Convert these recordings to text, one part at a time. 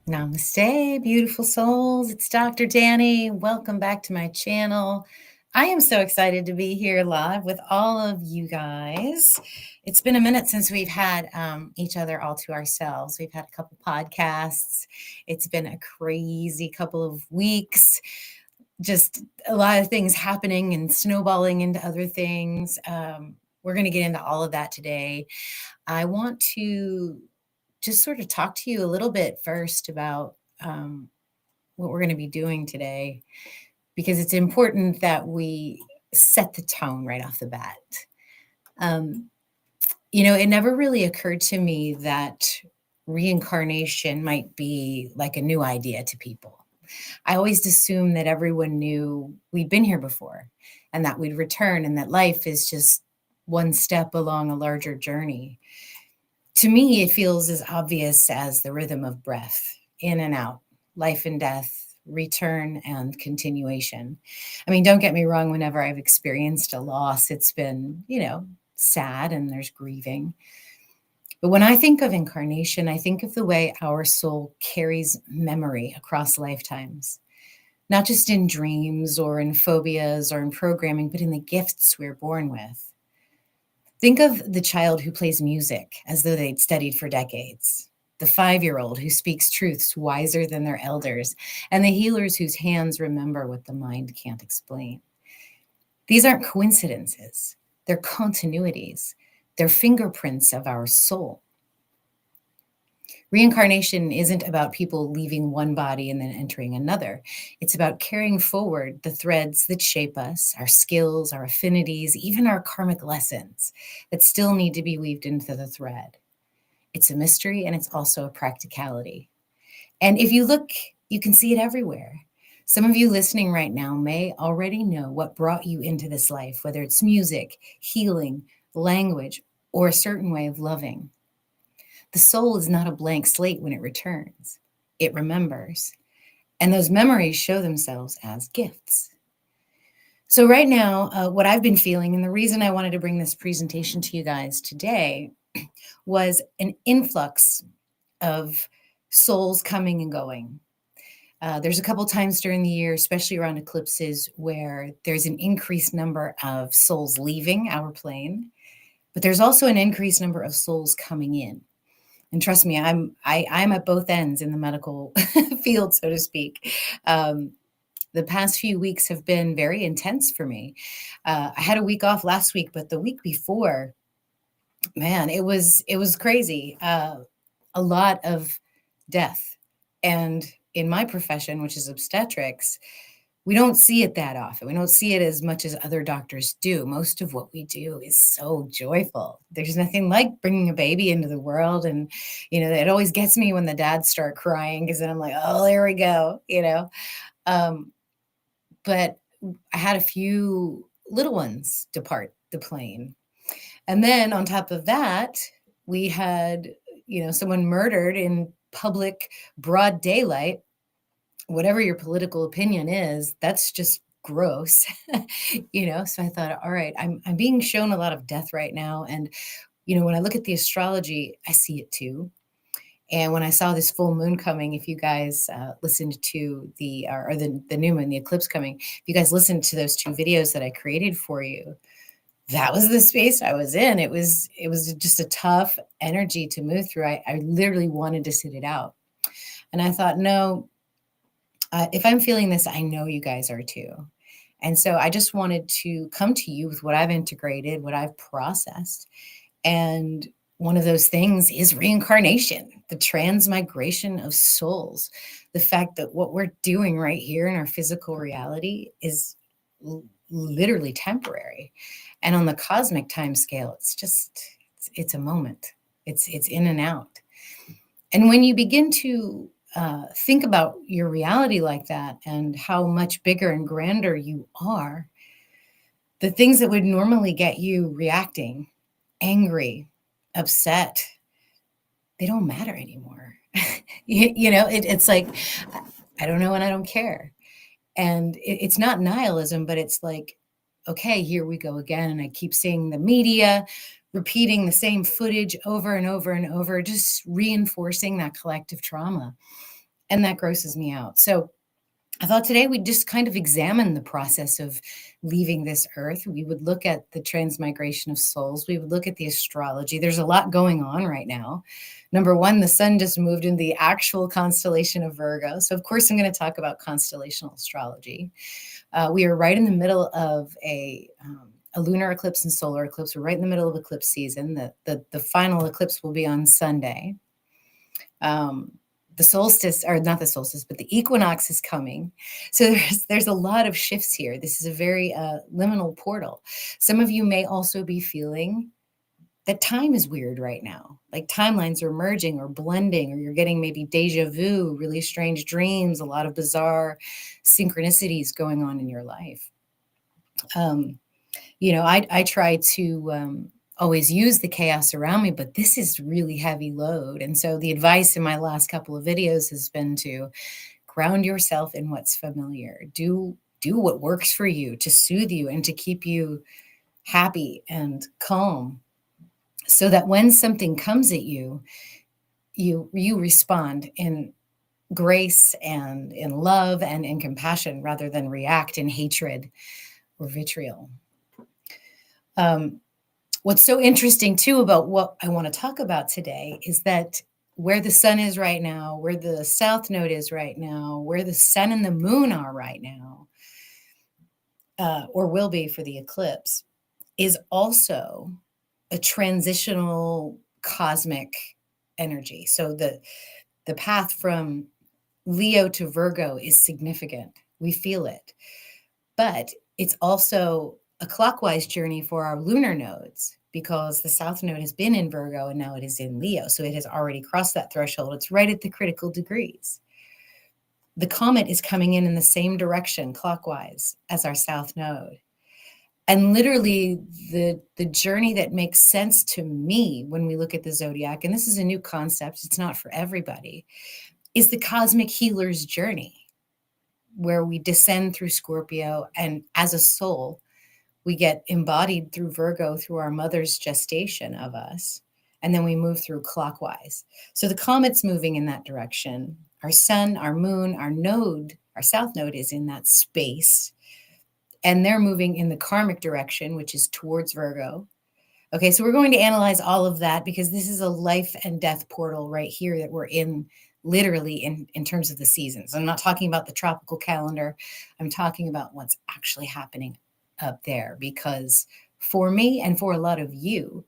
Namaste, beautiful souls. It's Dr. Danny. Welcome back to my channel. I am so excited to be here live with all of you guys. It's been a minute since we've had each other all to ourselves. We've had a couple podcasts. It's been a crazy couple of weeks. Just a lot of things happening and snowballing into other things. We're going to get into all of that today. I want to just sort of talk to you a little bit first about what we're going to be doing today, because it's important that we set the tone right off the bat. It never really occurred to me that reincarnation might be like a new idea to people. I always assumed that everyone knew we'd been here before and that we'd return and that life is just one step along a larger journey. To me, it feels as obvious as the rhythm of breath, in and out, life and death, return and continuation. I mean, don't get me wrong, whenever I've experienced a loss, it's been, sad and there's grieving. But when I think of incarnation, I think of the way our soul carries memory across lifetimes, not just in dreams or in phobias or in programming, but in the gifts we're born with. Think of the child who plays music as though they'd studied for decades, the 5-year-old who speaks truths wiser than their elders, and the healers whose hands remember what the mind can't explain. These aren't coincidences. They're continuities. They're fingerprints of our soul. Reincarnation isn't about people leaving one body and then entering another. It's about carrying forward the threads that shape us, our skills, our affinities, even our karmic lessons that still need to be weaved into the thread. It's a mystery and it's also a practicality. And if you look, you can see it everywhere. Some of you listening right now may already know what brought you into this life, whether it's music, healing, language, or a certain way of loving. The soul is not a blank slate when it returns. It remembers. And those memories show themselves as gifts. So right now, what I've been feeling, and the reason I wanted to bring this presentation to you guys today, was an influx of souls coming and going. There's a couple times during the year, especially around eclipses, where there's an increased number of souls leaving our plane, but there's also an increased number of souls coming in. And trust me, I'm at both ends in the medical field, so to speak. The past few weeks have been very intense for me. I had a week off last week, but the week before, Man, it was crazy. A lot of death. And in my profession, which is obstetrics, we don't see it that often. We don't see it as much as other doctors do. Most of what we do is so joyful. There's nothing like bringing a baby into the world. And, it always gets me when the dads start crying because then I'm like, oh, there we go. Um, but I had a few little ones depart the plane. And then on top of that, we had, someone murdered in public broad daylight. Whatever your political opinion is, that's just gross. So I thought, all right, I'm being shown a lot of death right now. And, when I look at the astrology, I see it too. And when I saw this full moon coming, if you guys listened to the new moon, the eclipse coming, if you guys listened to those two videos that I created for you, that was the space I was in. It was just a tough energy to move through. I literally wanted to sit it out. And I thought, no, if I'm feeling this, I know you guys are too. And so I just wanted to come to you with what I've integrated, what I've processed. And one of those things is reincarnation, the transmigration of souls. The fact that what we're doing right here in our physical reality is literally temporary. And on the cosmic time scale, it's a moment. It's in and out. And when you begin to think about your reality like that and how much bigger and grander you are, the things that would normally get you reacting, angry, upset, they don't matter anymore. It's like, I don't know and I don't care. And it's not nihilism, but it's like, okay, here we go again. And I keep seeing the media repeating the same footage over and over and over, just reinforcing that collective trauma. And that grosses me out. So I thought today we'd just kind of examine the process of leaving this earth. We would look at the transmigration of souls. We would look at the astrology. There's a lot going on right now. Number one, the sun just moved into the actual constellation of Virgo. So, of course, I'm going to talk about constellational astrology. We are right in the middle of a lunar eclipse and solar eclipse. We're right in the middle of eclipse season. The final eclipse will be on Sunday. The solstice, or not the solstice, but the equinox is coming. So there's a lot of shifts here. This is a very liminal portal. Some of you may also be feeling that time is weird right now. Like timelines are merging or blending, or you're getting maybe deja vu, really strange dreams, a lot of bizarre synchronicities going on in your life. I try to always use the chaos around me, but this is really heavy load. And so the advice in my last couple of videos has been to ground yourself in what's familiar. Do what works for you to soothe you and to keep you happy and calm, so that when something comes at you, you respond in grace and in love and in compassion rather than react in hatred or vitriol. What's so interesting too about what I want to talk about today is that where the sun is right now, where the south node is right now, where the sun and the moon are right now, or will be for the eclipse, is also a transitional cosmic energy. So the path from Leo to Virgo is significant. We feel it. But it's also a clockwise journey for our lunar nodes, because the south node has been in Virgo and now it is in Leo. So it has already crossed that threshold. It's right at the critical degrees. The comet is coming in the same direction, clockwise, as our south node. And literally the journey that makes sense to me when we look at the zodiac, and this is a new concept, it's not for everybody, is the cosmic healer's journey, where we descend through Scorpio, and as a soul, we get embodied through Virgo, through our mother's gestation of us, and then we move through clockwise. So the comet's moving in that direction. Our sun, our moon, our node, our south node is in that space, and they're moving in the karmic direction, which is towards Virgo. Okay, so we're going to analyze all of that, because this is a life and death portal right here that we're in, literally in terms of the seasons. I'm not talking about the tropical calendar. I'm talking about what's actually happening up there, because for me and for a lot of you,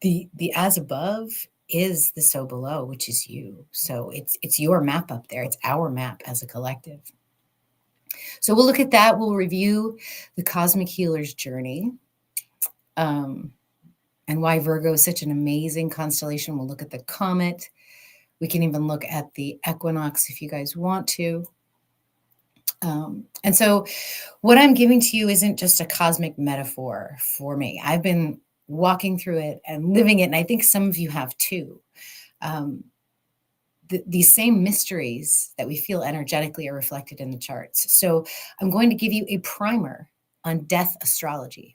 The as above is the so below, which is you. So it's your map up there. It's our map as a collective. So we'll look at that. We'll review the cosmic healer's journey, and why Virgo is such an amazing constellation. We'll look at the comet. We can even look at the equinox if you guys want to. And so what I'm giving to you isn't just a cosmic metaphor for me. I've been walking through it and living it, and I think some of you have too. These same mysteries that we feel energetically are reflected in the charts. So I'm going to give you a primer on death astrology.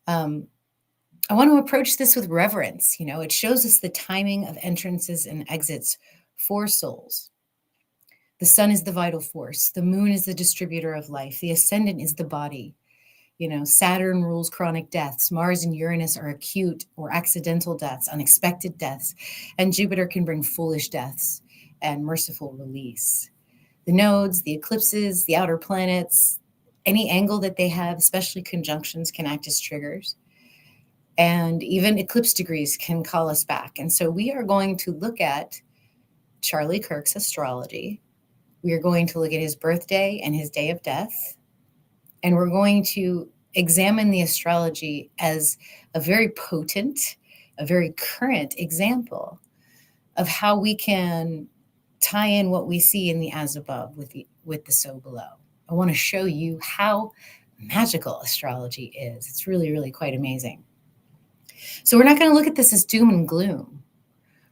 I want to approach this with reverence. You know, it shows us the timing of entrances and exits for souls. The sun is the vital force. The moon is the distributor of life. The ascendant is the body. You know, Saturn rules chronic deaths. Mars and Uranus are acute or accidental deaths, unexpected deaths. And Jupiter can bring foolish deaths and merciful release. The nodes, the eclipses, the outer planets, any angle that they have, especially conjunctions, can act as triggers. And even eclipse degrees can call us back. And so we are going to look at Charlie Kirk's astrology. We are going to look at his birthday and his day of death. And we're going to examine the astrology as a very potent, a very current example of how we can tie in what we see in the as above with the so below. I want to show you how magical astrology is. It's really, really quite amazing. So we're not going to look at this as doom and gloom.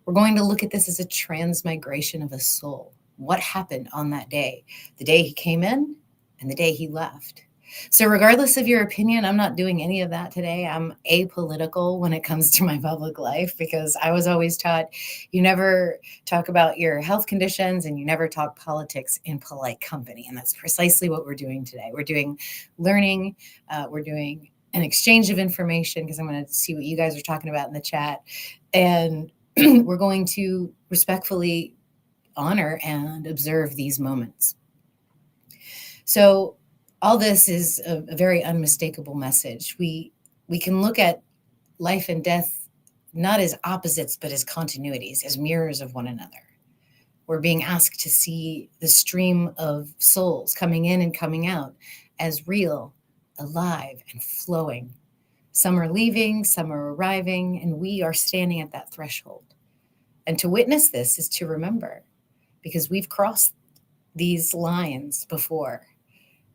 We're going to look at this as a transmigration of a soul. What happened on that day? The day he came in and the day he left. So regardless of your opinion, I'm not doing any of that today. I'm apolitical when it comes to my public life, because I was always taught you never talk about your health conditions and you never talk politics in polite company. And that's precisely what we're doing today. We're doing learning. We're doing an exchange of information, because I'm going to see what you guys are talking about in the chat. And we're going to respectfully honor and observe these moments. So all this is a very unmistakable message. We can look at life and death not as opposites, but as continuities, as mirrors of one another. We're being asked to see the stream of souls coming in and coming out as real, alive, and flowing. Some are leaving, some are arriving, and we are standing at that threshold. And to witness this is to remember, because we've crossed these lines before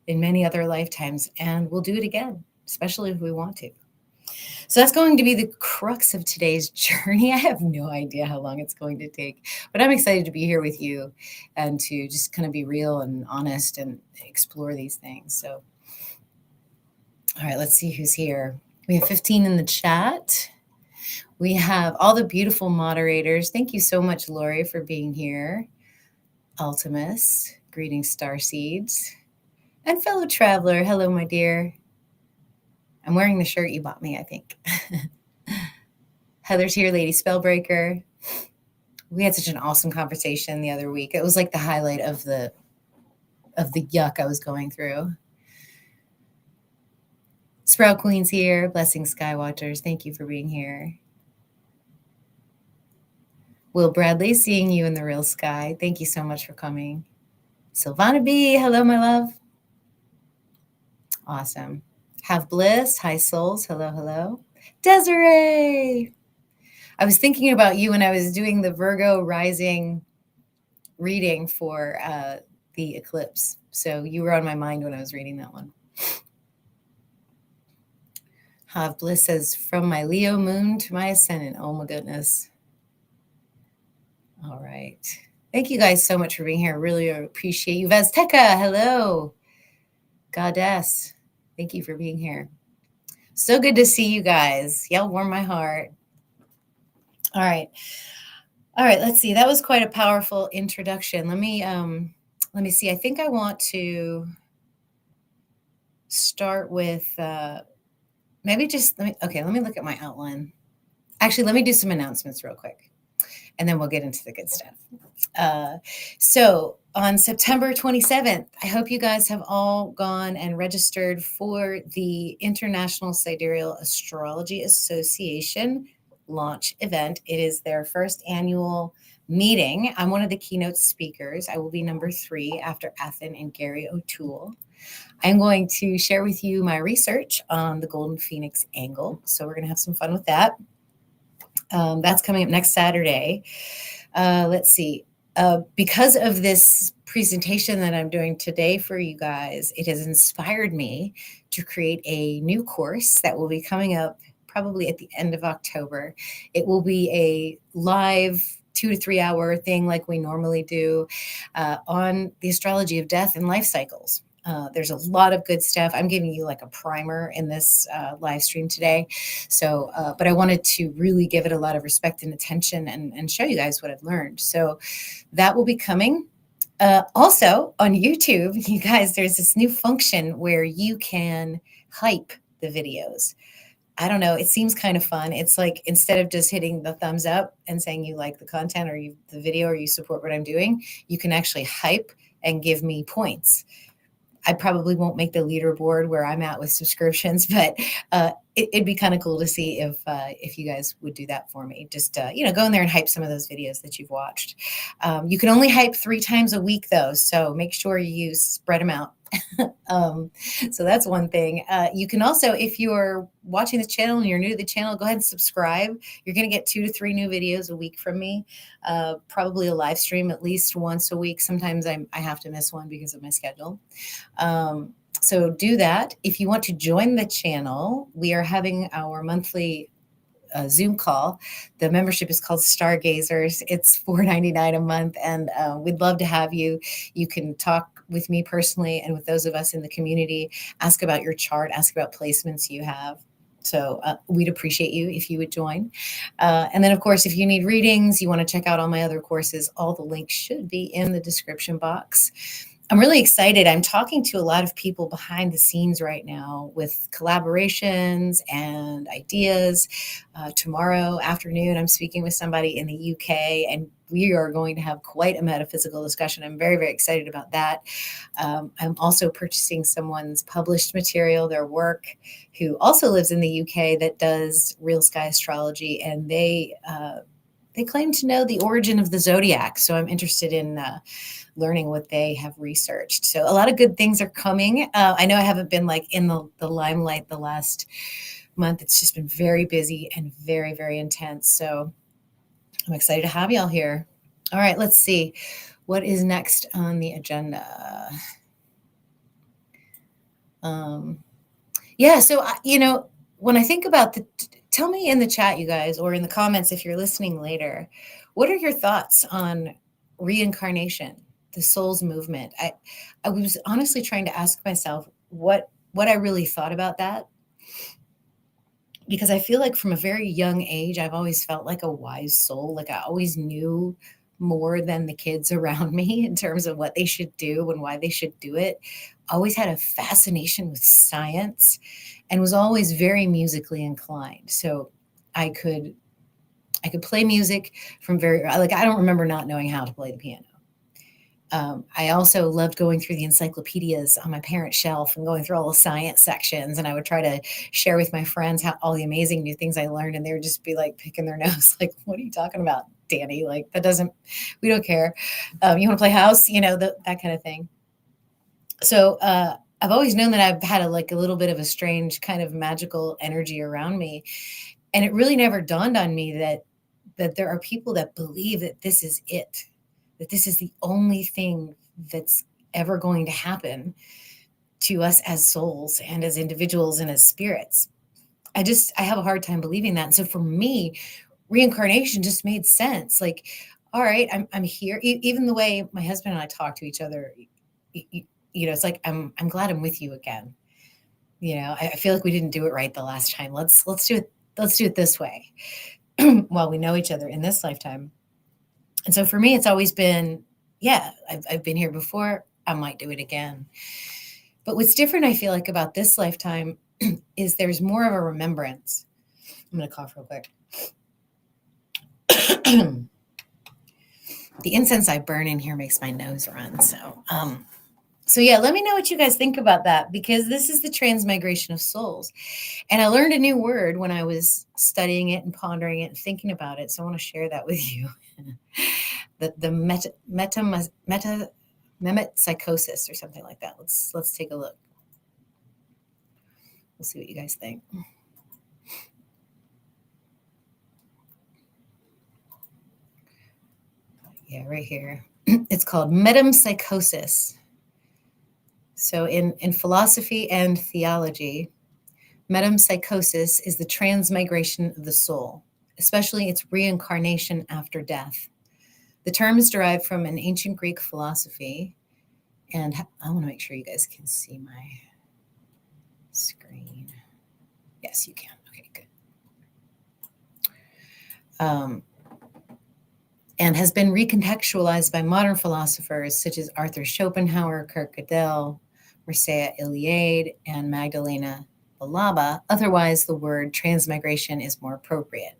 in many other lifetimes, and we'll do it again, especially if we want to. So that's going to be the crux of today's journey. I have no idea how long it's going to take, but I'm excited to be here with you and to just kind of be real and honest and explore these things. So, all right, let's see who's here. We have 15 in the chat. We have all the beautiful moderators. Thank you so much, Lori, for being here. Ultimus, greetings, starseeds. And fellow traveler, hello, my dear. I'm wearing the shirt you bought me, I think. Heather's here, Lady Spellbreaker. We had such an awesome conversation the other week. It was like the highlight of the yuck I was going through. Sprout Queen's here. Blessings, Skywatchers. Thank you for being here. Will Bradley, seeing you in the real sky. Thank you so much for coming. Sylvana B, hello, my love. Awesome. Have Bliss, hi souls, hello, hello. Desiree, I was thinking about you when I was doing the Virgo rising reading for the eclipse. So you were on my mind when I was reading that one. Have Bliss says, from my Leo moon to my ascendant. Oh my goodness. All right. Thank you guys so much for being here. Really appreciate you. Vazteca, hello. Goddess, thank you for being here. So good to see you guys. Y'all warm my heart. All right. All right, let's see. That was quite a powerful introduction. Let me see. I think I want to start with maybe just let me look at my outline. Actually, let me do some announcements real quick, and then we'll get into the good stuff. So on September 27th, I hope you guys have all gone and registered for the International Sidereal Astrology Association launch event. It is their first annual meeting. I'm one of the keynote speakers. I will be number 3 after Athen and Gary O'Toole. I'm going to share with you my research on the Golden Phoenix angle. So we're going to have some fun with that. That's coming up next Saturday. Let's see. Because of this presentation that I'm doing today for you guys, it has inspired me to create a new course that will be coming up probably at the end of October. It will be a live 2 to 3 hour thing like we normally do on the astrology of death and life cycles. There's a lot of good stuff. I'm giving you like a primer in this live stream today. So, but I wanted to really give it a lot of respect and attention and show you guys what I've learned. So that will be coming. Also on YouTube, you guys, there's this new function where you can hype the videos. I don't know. It seems kind of fun. It's like instead of just hitting the thumbs up and saying you like the content or the video or you support what I'm doing, you can actually hype and give me points. I probably won't make the leaderboard where I'm at with subscriptions, but it'd be kind of cool to see if you guys would do that for me. Just go in there and hype some of those videos that you've watched. You can only hype 3 times a week though, so make sure you spread them out. So that's one thing. You can also, if you're watching the channel and you're new to the channel, go ahead and subscribe. You're going to get 2 to 3 new videos a week from me. Probably a live stream at least once a week. Sometimes I have to miss one because of my schedule. So do that. If you want to join the channel, we are having our monthly Zoom call. The membership is called Stargazers. It's $4.99 a month, and we'd love to have you. You can talk with me personally and with those of us in the community, ask about your chart, ask about placements you have. So we'd appreciate you if you would join. And then, of course, if you need readings, you want to check out all my other courses, all the links should be in the description box. I'm really excited. I'm talking to a lot of people behind the scenes right now with collaborations and ideas. Tomorrow afternoon, I'm speaking with somebody in the UK, and we are going to have quite a metaphysical discussion. I'm very, very excited about that. I'm also purchasing someone's published material, their work, who also lives in the UK that does real sky astrology, and they claim to know the origin of the zodiac. So I'm interested in learning what they have researched. So a lot of good things are coming. I know I haven't been like in the limelight the last month. It's just been very busy and very, very intense. So I'm excited to have y'all here. All right, let's see. What is next on the agenda? So, when I think about tell me in the chat, you guys, or in the comments if you're listening later, what are your thoughts on reincarnation, the soul's movement? I was honestly trying to ask myself what I really thought about that, because I feel like from a very young age, I've always felt like a wise soul. Like I always knew more than the kids around me in terms of what they should do and why they should do it. Always had a fascination with science and was always very musically inclined. So I could play music from I don't remember not knowing how to play the piano. I also loved going through the encyclopedias on my parents' shelf and going through all the science sections. And I would try to share with my friends all the amazing new things I learned. And they would just be like picking their nose, like, what are you talking about, Danny? Like, we don't care. You want to play house, that kind of thing. So I've always known that I've had a little bit of a strange kind of magical energy around me. And it really never dawned on me that there are people that believe that this is it, that this is the only thing that's ever going to happen to us as souls and as individuals and as spirits. I have a hard time believing that. And so for me, reincarnation just made sense. Like, all right, I'm here. Even the way my husband and I talk to each other, it's like, I'm glad I'm with you again. I feel like we didn't do it right the last time. Let's do it. Let's do it this way while we know each other in this lifetime. And so for me, it's always been, I've been here before. I might do it again. But what's different, I feel like, about this lifetime is there's more of a remembrance. I'm going to cough real quick. The incense I burn in here makes my nose run. So So yeah, let me know what you guys think about that, because this is the transmigration of souls. And I learned a new word when I was studying it and pondering it and thinking about it. So I want to share that with you. The metempsychosis or something like that. Let's take a look. We'll see what you guys think. Yeah, right here. It's called metempsychosis. So in philosophy and theology, metempsychosis is the transmigration of the soul, especially its reincarnation after death. The term is derived from an ancient Greek philosophy, and I want to make sure you guys can see my screen. Yes, you can. Okay, good. And has been recontextualized by modern philosophers such as Arthur Schopenhauer, Kirk, Mircea Eliade, and Magdalena Balaba. Otherwise, the word transmigration is more appropriate.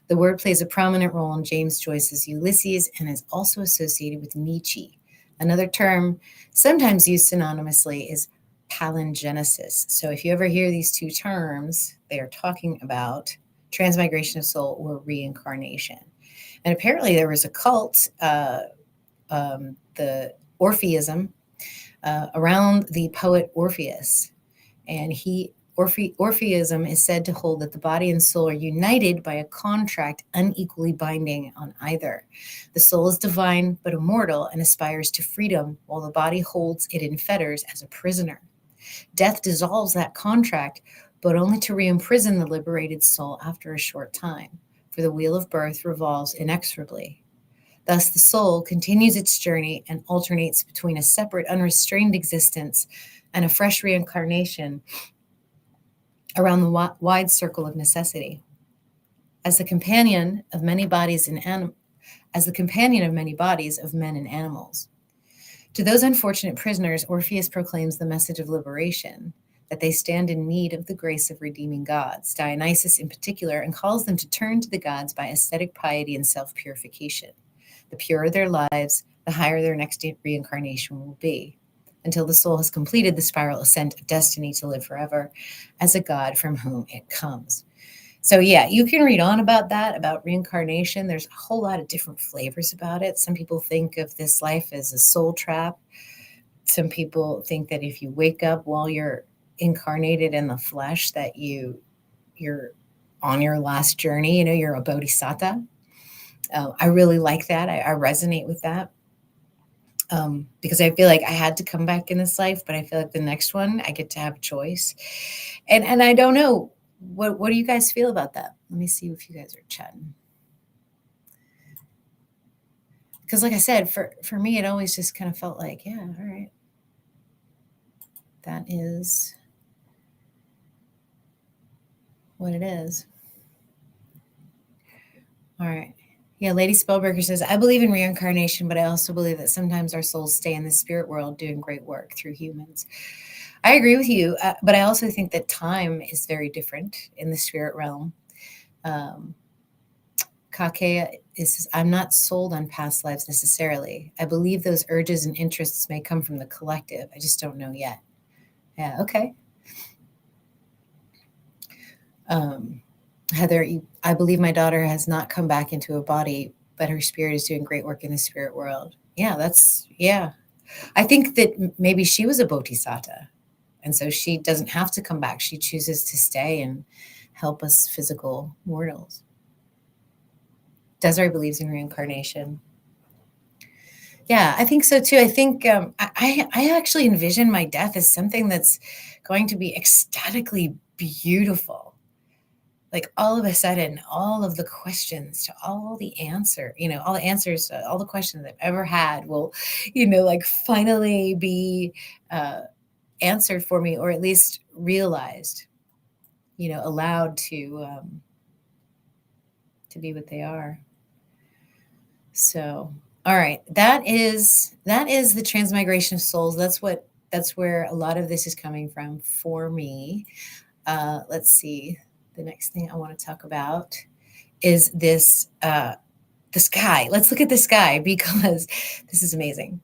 The word plays a prominent role in James Joyce's Ulysses and is also associated with Nietzsche. Another term sometimes used synonymously is palingenesis. So if you ever hear these two terms, they are talking about transmigration of soul or reincarnation. And apparently there was a cult, the Orpheism, around the poet Orpheus. And Orpheism is said to hold that the body and soul are united by a contract unequally binding on either. The soul is divine but immortal and aspires to freedom, while the body holds it in fetters as a prisoner. Death dissolves that contract, but only to re-imprison the liberated soul after a short time, for the wheel of birth revolves inexorably. Thus, the soul continues its journey and alternates between a separate, unrestrained existence and a fresh reincarnation around the wide circle of necessity. As the companion of many bodies of men and animals. To those unfortunate prisoners, Orpheus proclaims the message of liberation, that they stand in need of the grace of redeeming gods, Dionysus in particular, and calls them to turn to the gods by ascetic piety and self-purification. The purer their lives, the higher their next reincarnation will be, until the soul has completed the spiral ascent of destiny to live forever as a god from whom it comes. So yeah, you can read on about that, about reincarnation. There's a whole lot of different flavors about it. Some people think of this life as a soul trap. Some people think that if you wake up while you're incarnated in the flesh, that you're on your last journey, you're a bodhisattva. I really like that. I resonate with that. Because I feel like I had to come back in this life, but I feel like the next one I get to have a choice. And I don't know, what do you guys feel about that? Let me see if you guys are chatting. Because like I said, for me, it always just kind of felt like, yeah, all right. That is what it is. All right. Yeah, Lady Spellberger says, I believe in reincarnation, but I also believe that sometimes our souls stay in the spirit world doing great work through humans. I agree with you, but I also think that time is very different in the spirit realm. Kakea is, I'm not sold on past lives necessarily. I believe those urges and interests may come from the collective. I just don't know yet. Yeah, okay. Heather, I believe my daughter has not come back into a body, but her spirit is doing great work in the spirit world. Yeah, yeah. I think that maybe she was a bodhisattva, and so she doesn't have to come back. She chooses to stay and help us physical mortals. Desiree believes in reincarnation. Yeah, I think so too. I think I actually envision my death as something that's going to be ecstatically beautiful. Like all of a sudden, all of the questions to all the all the answers to all the questions I've ever had will, like finally be answered for me, or at least realized, allowed to be what they are. So, all right, that is the transmigration of souls. That's where a lot of this is coming from for me. Let's see. The next thing I want to talk about is this the sky. Let's look at the sky, because this is amazing.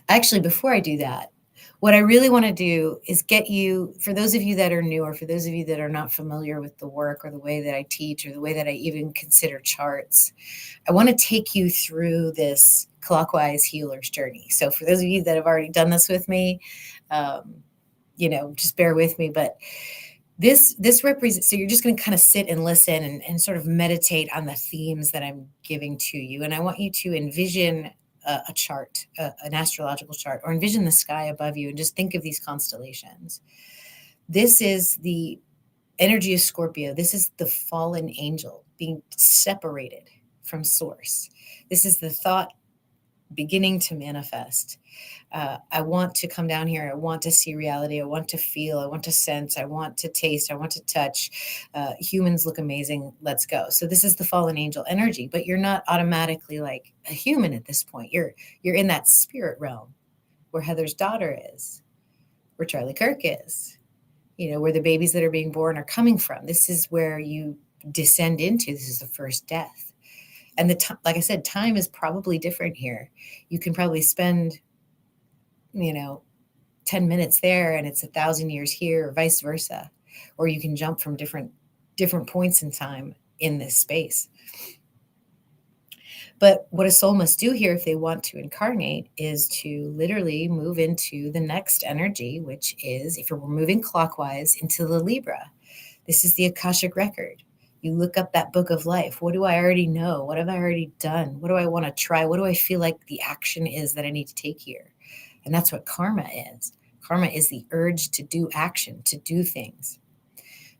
Actually, before I do that, what I really want to do is get you, for those of you that are new, or for those of you that are not familiar with the work or the way that I teach or the way that I even consider charts, I want to take you through this clockwise healer's journey. So for those of you that have already done this with me, just bear with me. But this represents, so you're just going to kind of sit and listen and sort of meditate on the themes that I'm giving to you. And I want you to envision a chart, an astrological chart, or envision the sky above you and just think of these constellations. This is the energy of Scorpio. This is the fallen angel being separated from source. This is the thought beginning to manifest. I want to come down here. I want to see reality. I want to feel. I want to sense. I want to taste. I want to touch. Humans look amazing. Let's go. So this is the fallen angel energy, but you're not automatically like a human at this point. You're in that spirit realm where Heather's daughter is, where Charlie Kirk is, where the babies that are being born are coming from. This is where you descend into. This is the first death. And like I said, time is probably different here. You can probably spend, 10 minutes there and it's 1,000 years here, or vice versa. Or you can jump from different points in time in this space. But what a soul must do here if they want to incarnate is to literally move into the next energy, which is, if we're moving clockwise, into the Libra. This is the Akashic record. You look up that book of life. What do I already know? What have I already done? What do I want to try? What do I feel like the action is that I need to take here? And that's what karma is. Karma is the urge to do action, to do things.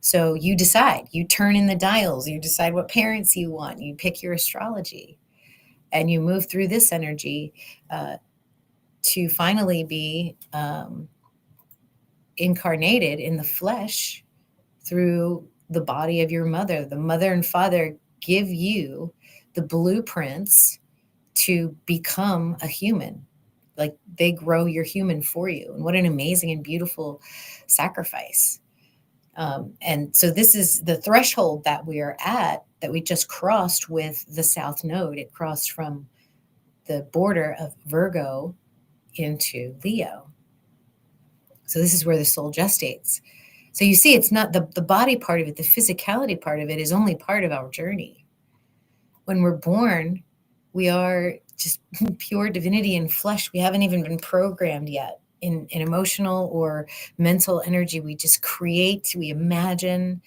So you decide, you turn in the dials, you decide what parents you want, you pick your astrology, and you move through this energy to finally be incarnated in the flesh through the body of your mother. The mother and father give you the blueprints to become a human. Like they grow your human for you. And what an amazing and beautiful sacrifice. And so this is the threshold that we are at, that we just crossed with the South Node. It crossed from the border of Virgo into Leo. So this is where the soul gestates. So you see, it's not the body part of it, the physicality part of it is only part of our journey. When we're born, we are just pure divinity in flesh. We haven't even been programmed yet in emotional or mental energy. We just create, we imagine,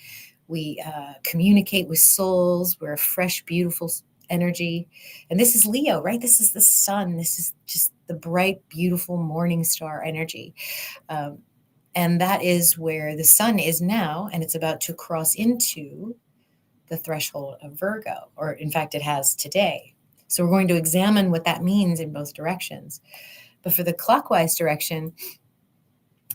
we communicate with souls. We're a fresh, beautiful energy. And this is Leo, right? This is the sun. This is just the bright, beautiful morning star energy. And that is where the sun is now, and it's about to cross into the threshold of Virgo, or in fact, it has today. So we're going to examine what that means in both directions. But for the clockwise direction,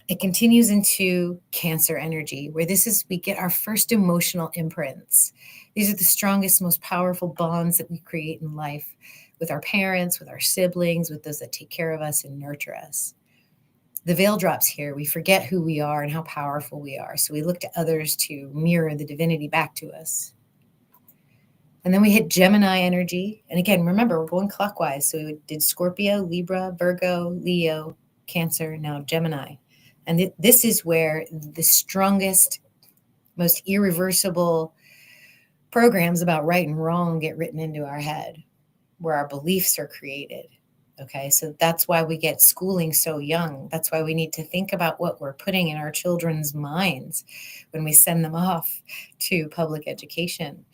it continues into Cancer energy, where we get our first emotional imprints. These are the strongest, most powerful bonds that we create in life with our parents, with our siblings, with those that take care of us and nurture us. The veil drops here. We forget who we are and how powerful we are. So we look to others to mirror the divinity back to us. And then we hit Gemini energy. And again, remember, we're going clockwise. So we did Scorpio, Libra, Virgo, Leo, Cancer, now Gemini. And this is where the strongest, most irreversible programs about right and wrong get written into our head, where our beliefs are created. Okay, so that's why we get schooling so young. That's why we need to think about what we're putting in our children's minds when we send them off to public education.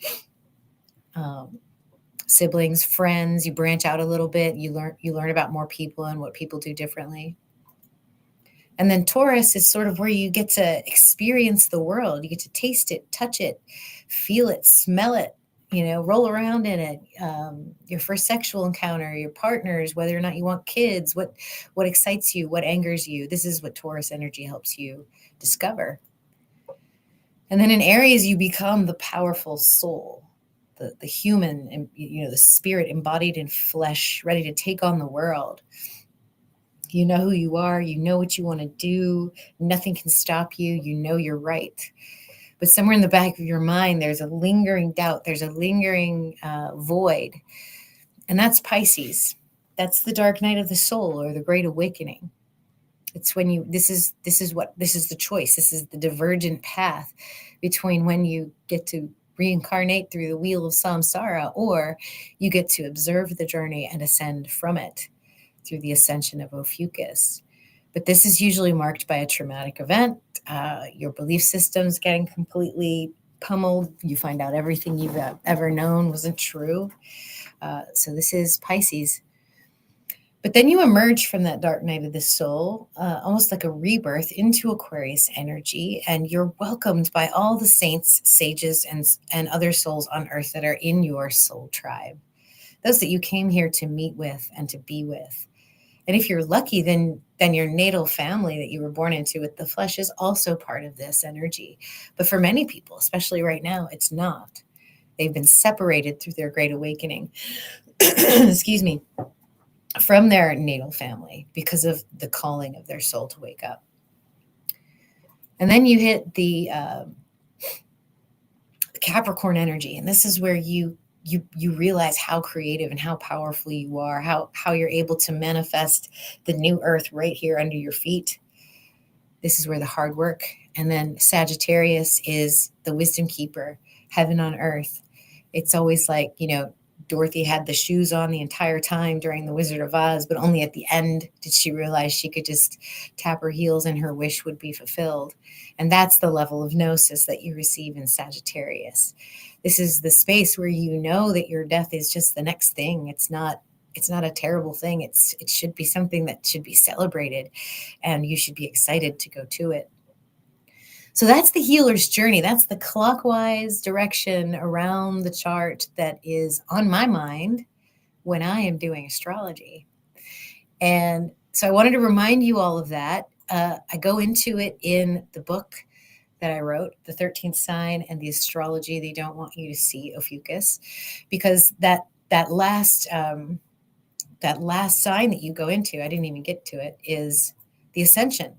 Siblings, friends, you branch out a little bit. You learn about more people and what people do differently. And then Taurus is sort of where you get to experience the world. You get to taste it, touch it, feel it, smell it, roll around in it. Your first sexual encounter, your partners, whether or not you want kids, what excites you, what angers you. This is what Taurus energy helps you discover. And then in Aries, you become the powerful soul, the human, the spirit embodied in flesh, ready to take on the world. You know who you are. You know what you want to do. Nothing can stop you. You know you're right. But somewhere in the back of your mind, there's a lingering doubt. There's a lingering void. And that's Pisces. That's the dark night of the soul, or the great awakening. It's when you this is the choice. This is the divergent path between when you get to reincarnate through the wheel of samsara, or you get to observe the journey and ascend from it through the ascension of Ophiuchus. But this is usually marked by a traumatic event, your belief system's getting completely pummeled. You find out everything you've ever known wasn't true. So this is Pisces. But then you emerge from that dark night of the soul, almost like a rebirth into Aquarius energy, and you're welcomed by all the saints, sages, and other souls on earth that are in your soul tribe, those that you came here to meet with and to be with. And if you're lucky, then your natal family that you were born into with the flesh is also part of this energy. But for many people, especially right now, it's not. They've been separated through their great awakening. Excuse me. From their natal family because of the calling of their soul to wake up. And then you hit the Capricorn energy, and this is where you realize how creative and how powerful you are, how you're able to manifest the new earth right here under your feet. This is where the hard work. And then Sagittarius is the wisdom keeper, heaven on earth. It's always like, Dorothy had the shoes on the entire time during The Wizard of Oz, but only at the end did she realize she could just tap her heels and her wish would be fulfilled. And that's the level of gnosis that you receive in Sagittarius. This is the space where you know that your death is just the next thing. It's not a terrible thing. It should be something that should be celebrated, and you should be excited to go to it. So that's the healer's journey. That's the clockwise direction around the chart that is on my mind when I am doing astrology. And so I wanted to remind you all of that. I go into it in the book that I wrote, The 13th Sign and the Astrology They Don't Want You to See, Ophiuchus, because that last sign that you go into, I didn't even get to it, is the ascension.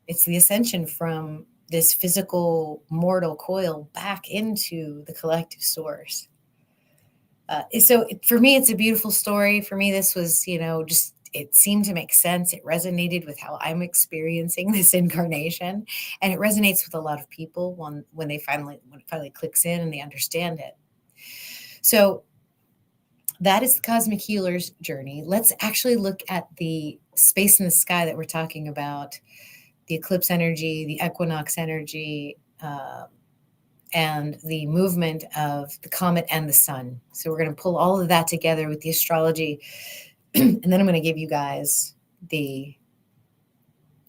It's the ascension from this physical mortal coil back into the collective source. So for me, it's a beautiful story. For me, this was, just, it seemed to make sense. It resonated with how I'm experiencing this incarnation. And it resonates with a lot of people when it finally clicks in and they understand it. So that is the cosmic healer's journey. Let's actually look at the space in the sky that we're talking about. The eclipse energy, the equinox energy, and the movement of the comet and the sun. So we're going to pull all of that together with the astrology. And then I'm going to give you guys the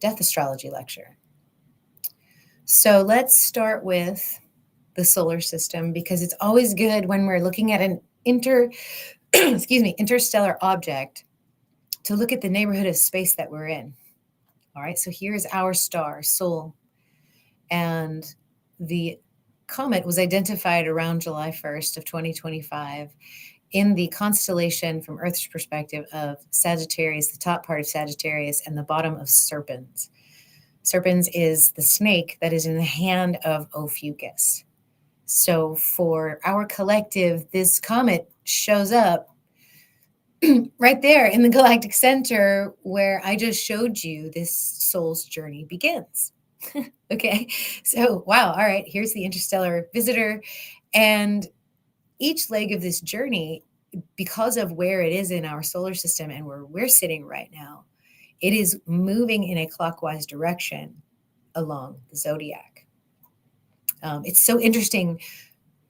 death astrology lecture. So let's start with the solar system, because it's always good when we're looking at an interstellar object to look at the neighborhood of space that we're in. All right, so here's our star, Sol, and the comet was identified around July 1st of 2025 in the constellation, from Earth's perspective, of Sagittarius, the top part of Sagittarius, and the bottom of Serpens. Serpens is the snake that is in the hand of Ophiuchus. So for our collective, this comet shows up right there in the galactic center where I just showed you this soul's journey begins. Okay, so wow, all right, here's the interstellar visitor. And each leg of this journey, because of where it is in our solar system and where we're sitting right now, it is moving in a clockwise direction along the zodiac. It's so interesting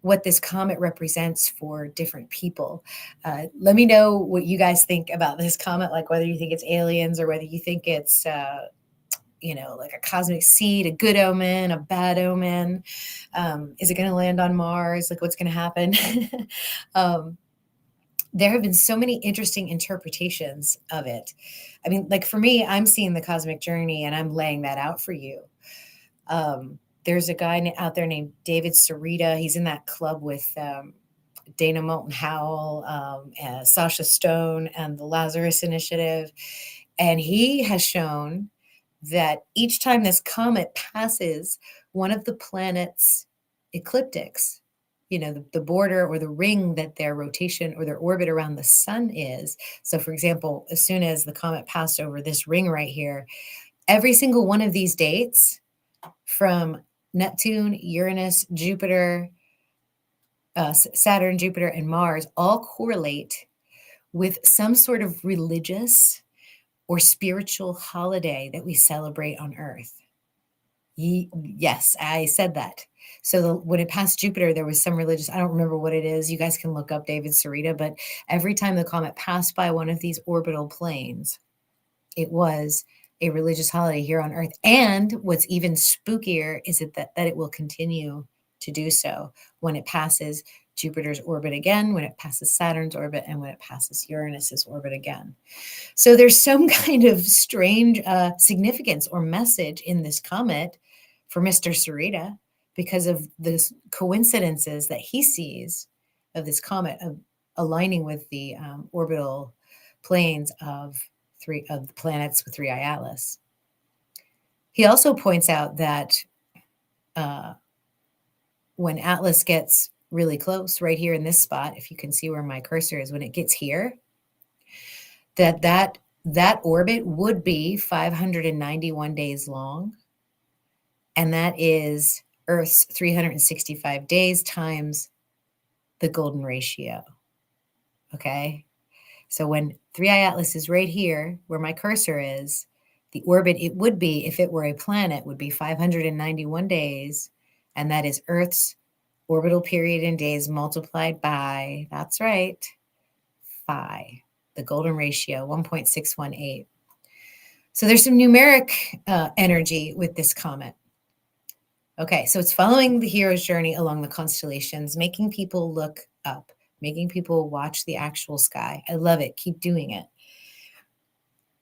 what this comet represents for different people. Let me know what you guys think about this comet, like whether you think it's aliens or whether you think it's, like a cosmic seed, a good omen, a bad omen. Is it going to land on Mars? Like, what's going to happen? There have been so many interesting interpretations of it. I mean, like for me, I'm seeing the cosmic journey and I'm laying that out for you. There's a guy out there named David Sarita. He's in that club with Dana Moulton Howell, Sasha Stone, and the Lazarus Initiative. And he has shown that each time this comet passes one of the planet's ecliptics, the border or the ring that their rotation or their orbit around the sun is. So for example, as soon as the comet passed over this ring right here, every single one of these dates from Neptune, Uranus, Jupiter, Saturn, Jupiter, and Mars all correlate with some sort of religious or spiritual holiday that we celebrate on Earth. Yes, I said that. So when it passed Jupiter, there was some religious, I don't remember what it is. You guys can look up David Sarita, but every time the comet passed by one of these orbital planes, it was a religious holiday here on Earth. And what's even spookier is that it will continue to do so when it passes Jupiter's orbit again, when it passes Saturn's orbit, and when it passes Uranus's orbit again. So there's some kind of strange significance or message in this comet for Mr. Sarita because of the coincidences that he sees of this comet aligning with the orbital planes of the planets with 3i Atlas. He also points out that when Atlas gets really close, right here in this spot, if you can see where my cursor is, when it gets here, that orbit would be 591 days long, and that is Earth's 365 days times the golden ratio. Okay, so when 3i Atlas is right here, where my cursor is, the orbit it would be, if it were a planet, would be 591 days, and that is Earth's orbital period in days multiplied by, that's right, phi, the golden ratio, 1.618. So there's some numeric energy with this comet. Okay, so it's following the hero's journey along the constellations, making people look up, making people watch the actual sky. I love it. Keep doing it.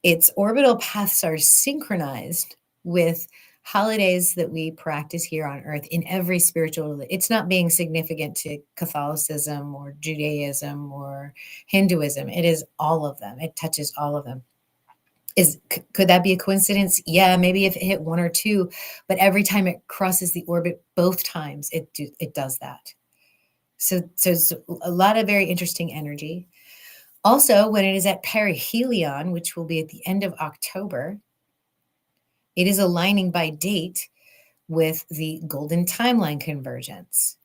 Its orbital paths are synchronized with holidays that we practice here on Earth in every spiritual. It's not being significant to Catholicism or Judaism or Hinduism. It is all of them. It touches all of them. Could that be a coincidence? Yeah, maybe if it hit one or two, but every time it crosses the orbit, both times it does that. So it's a lot of very interesting energy. Also, when it is at perihelion, which will be at the end of October, it is aligning by date with the golden timeline convergence.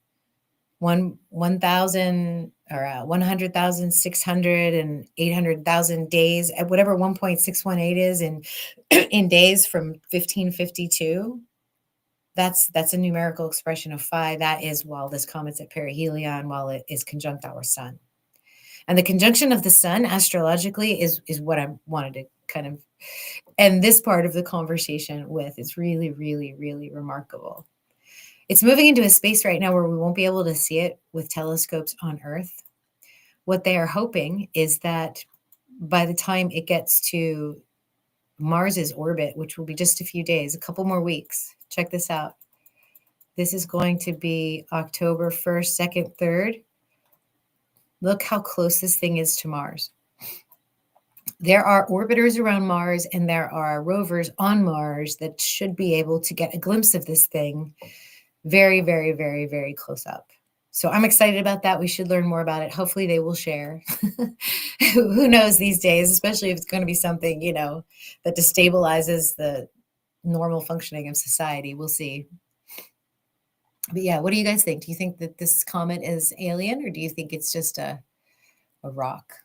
1,000 or 100,000, 600 and 800,000 days, at whatever 1.618 is in days from 1552. That's a numerical expression of phi. That is while this comet's at perihelion, while it is conjunct our sun. And the conjunction of the sun astrologically is what I wanted to kind of end this part of the conversation with. It's really, really, really remarkable. It's moving into a space right now where we won't be able to see it with telescopes on Earth. What they are hoping is that by the time it gets to Mars's orbit, which will be just a few days, a couple more weeks, check this out. This is going to be October 1st, 2nd, 3rd. Look how close this thing is to Mars. There are orbiters around Mars and there are rovers on Mars that should be able to get a glimpse of this thing very, very, very, very close up. So I'm excited about that. We should learn more about it. Hopefully they will share. Who knows these days, especially if it's going to be something, that destabilizes the normal functioning of society. We'll see. But yeah, what do you guys think? Do you think that this comet is alien, or do you think it's just a rock?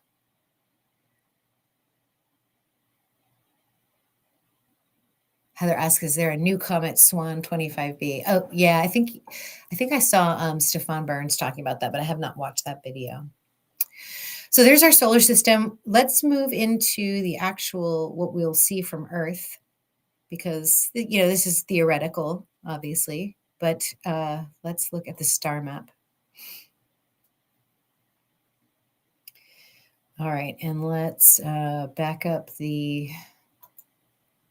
Heather asks, is there a new comet, Swan 25b? Oh, yeah, I think I saw Stefan Burns talking about that, but I have not watched that video. So there's our solar system. Let's move into the actual, what we'll see from Earth, because, this is theoretical, obviously, but let's look at the star map. All right, and let's back up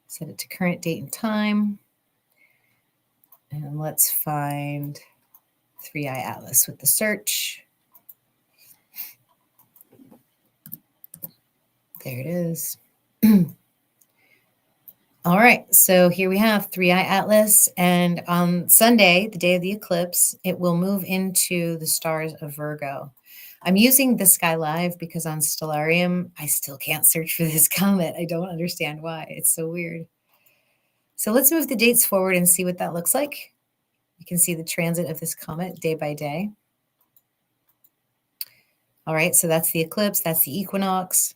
set it to current date and time. And let's find 3i Atlas with the search. There it is. All right, so here we have Three Eye Atlas, and on Sunday, the day of the eclipse, it will move into the stars of Virgo. I'm using the Sky Live because on Stellarium, I still can't search for this comet. I don't understand why. It's so weird. So let's move the dates forward and see what that looks like. You can see the transit of this comet day by day. All right, so that's the eclipse, that's the equinox.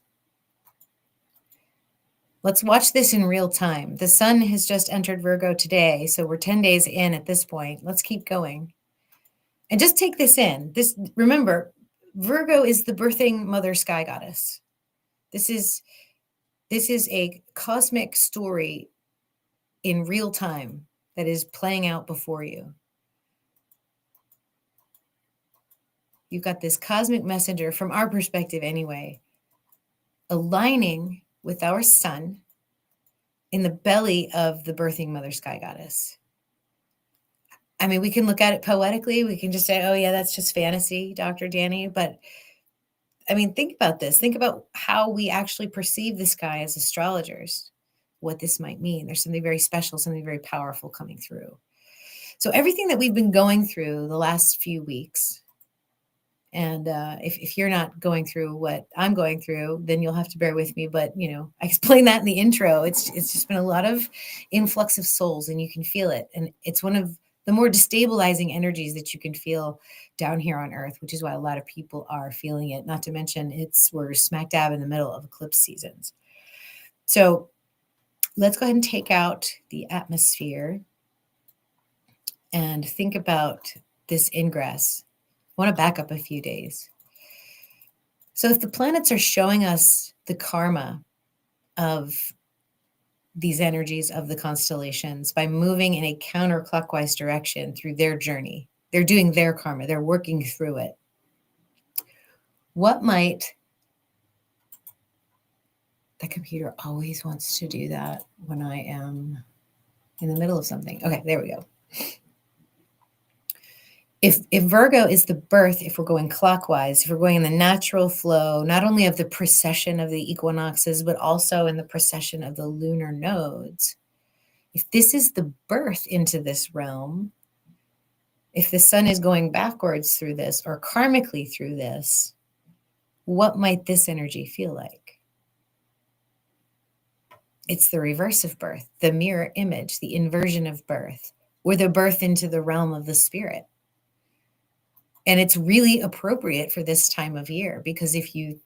Let's watch this in real time. The sun has just entered Virgo today, so we're 10 days in at this point. Let's keep going. And just take this in. Remember, Virgo is the birthing mother sky goddess. This is a cosmic story in real time that is playing out before you. You've got this cosmic messenger, from our perspective anyway, aligning with our sun in the belly of the birthing mother sky goddess. I mean, we can look at it poetically. We can just say, oh, yeah, that's just fantasy, Dr. Danny. But I mean, think about this. Think about how we actually perceive the sky as astrologers, what this might mean. There's something very special, something very powerful coming through. So everything that we've been going through the last few weeks, and if you're not going through what I'm going through, then you'll have to bear with me. But, I explained that in the intro. It's just been a lot of influx of souls, and you can feel it. And it's one of the more destabilizing energies that you can feel down here on Earth, which is why a lot of people are feeling it. Not to mention we're smack dab in the middle of eclipse seasons. So let's go ahead and take out the atmosphere and think about this ingress. I want to back up a few days. So if the planets are showing us the karma of these energies of the constellations by moving in a counterclockwise direction through their journey, they're doing their karma, they're working through it. What might... The computer always wants to do that when I am in the middle of something. Okay, there we go. If Virgo is the birth, if we're going clockwise, if we're going in the natural flow, not only of the precession of the equinoxes, but also in the precession of the lunar nodes, if this is the birth into this realm, if the sun is going backwards through this or karmically through this, what might this energy feel like? It's the reverse of birth, the mirror image, the inversion of birth, or the birth into the realm of the spirit. And it's really appropriate for this time of year, because if you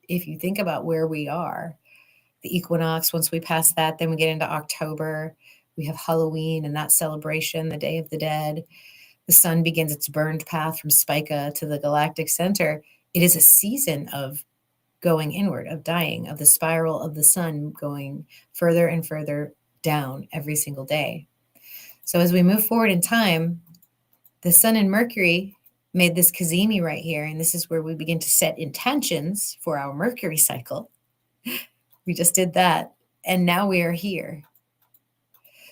think about where we are, the equinox, once we pass that, then we get into October. We have Halloween and that celebration, the Day of the Dead. The sun begins its burned path from Spica to the galactic center. It is a season of going inward, of dying, of the spiral of the sun going further and further down every single day. So as we move forward in time, the sun and Mercury made this cazimi right here, and this is where we begin to set intentions for our Mercury cycle. We just did that, and now we are here.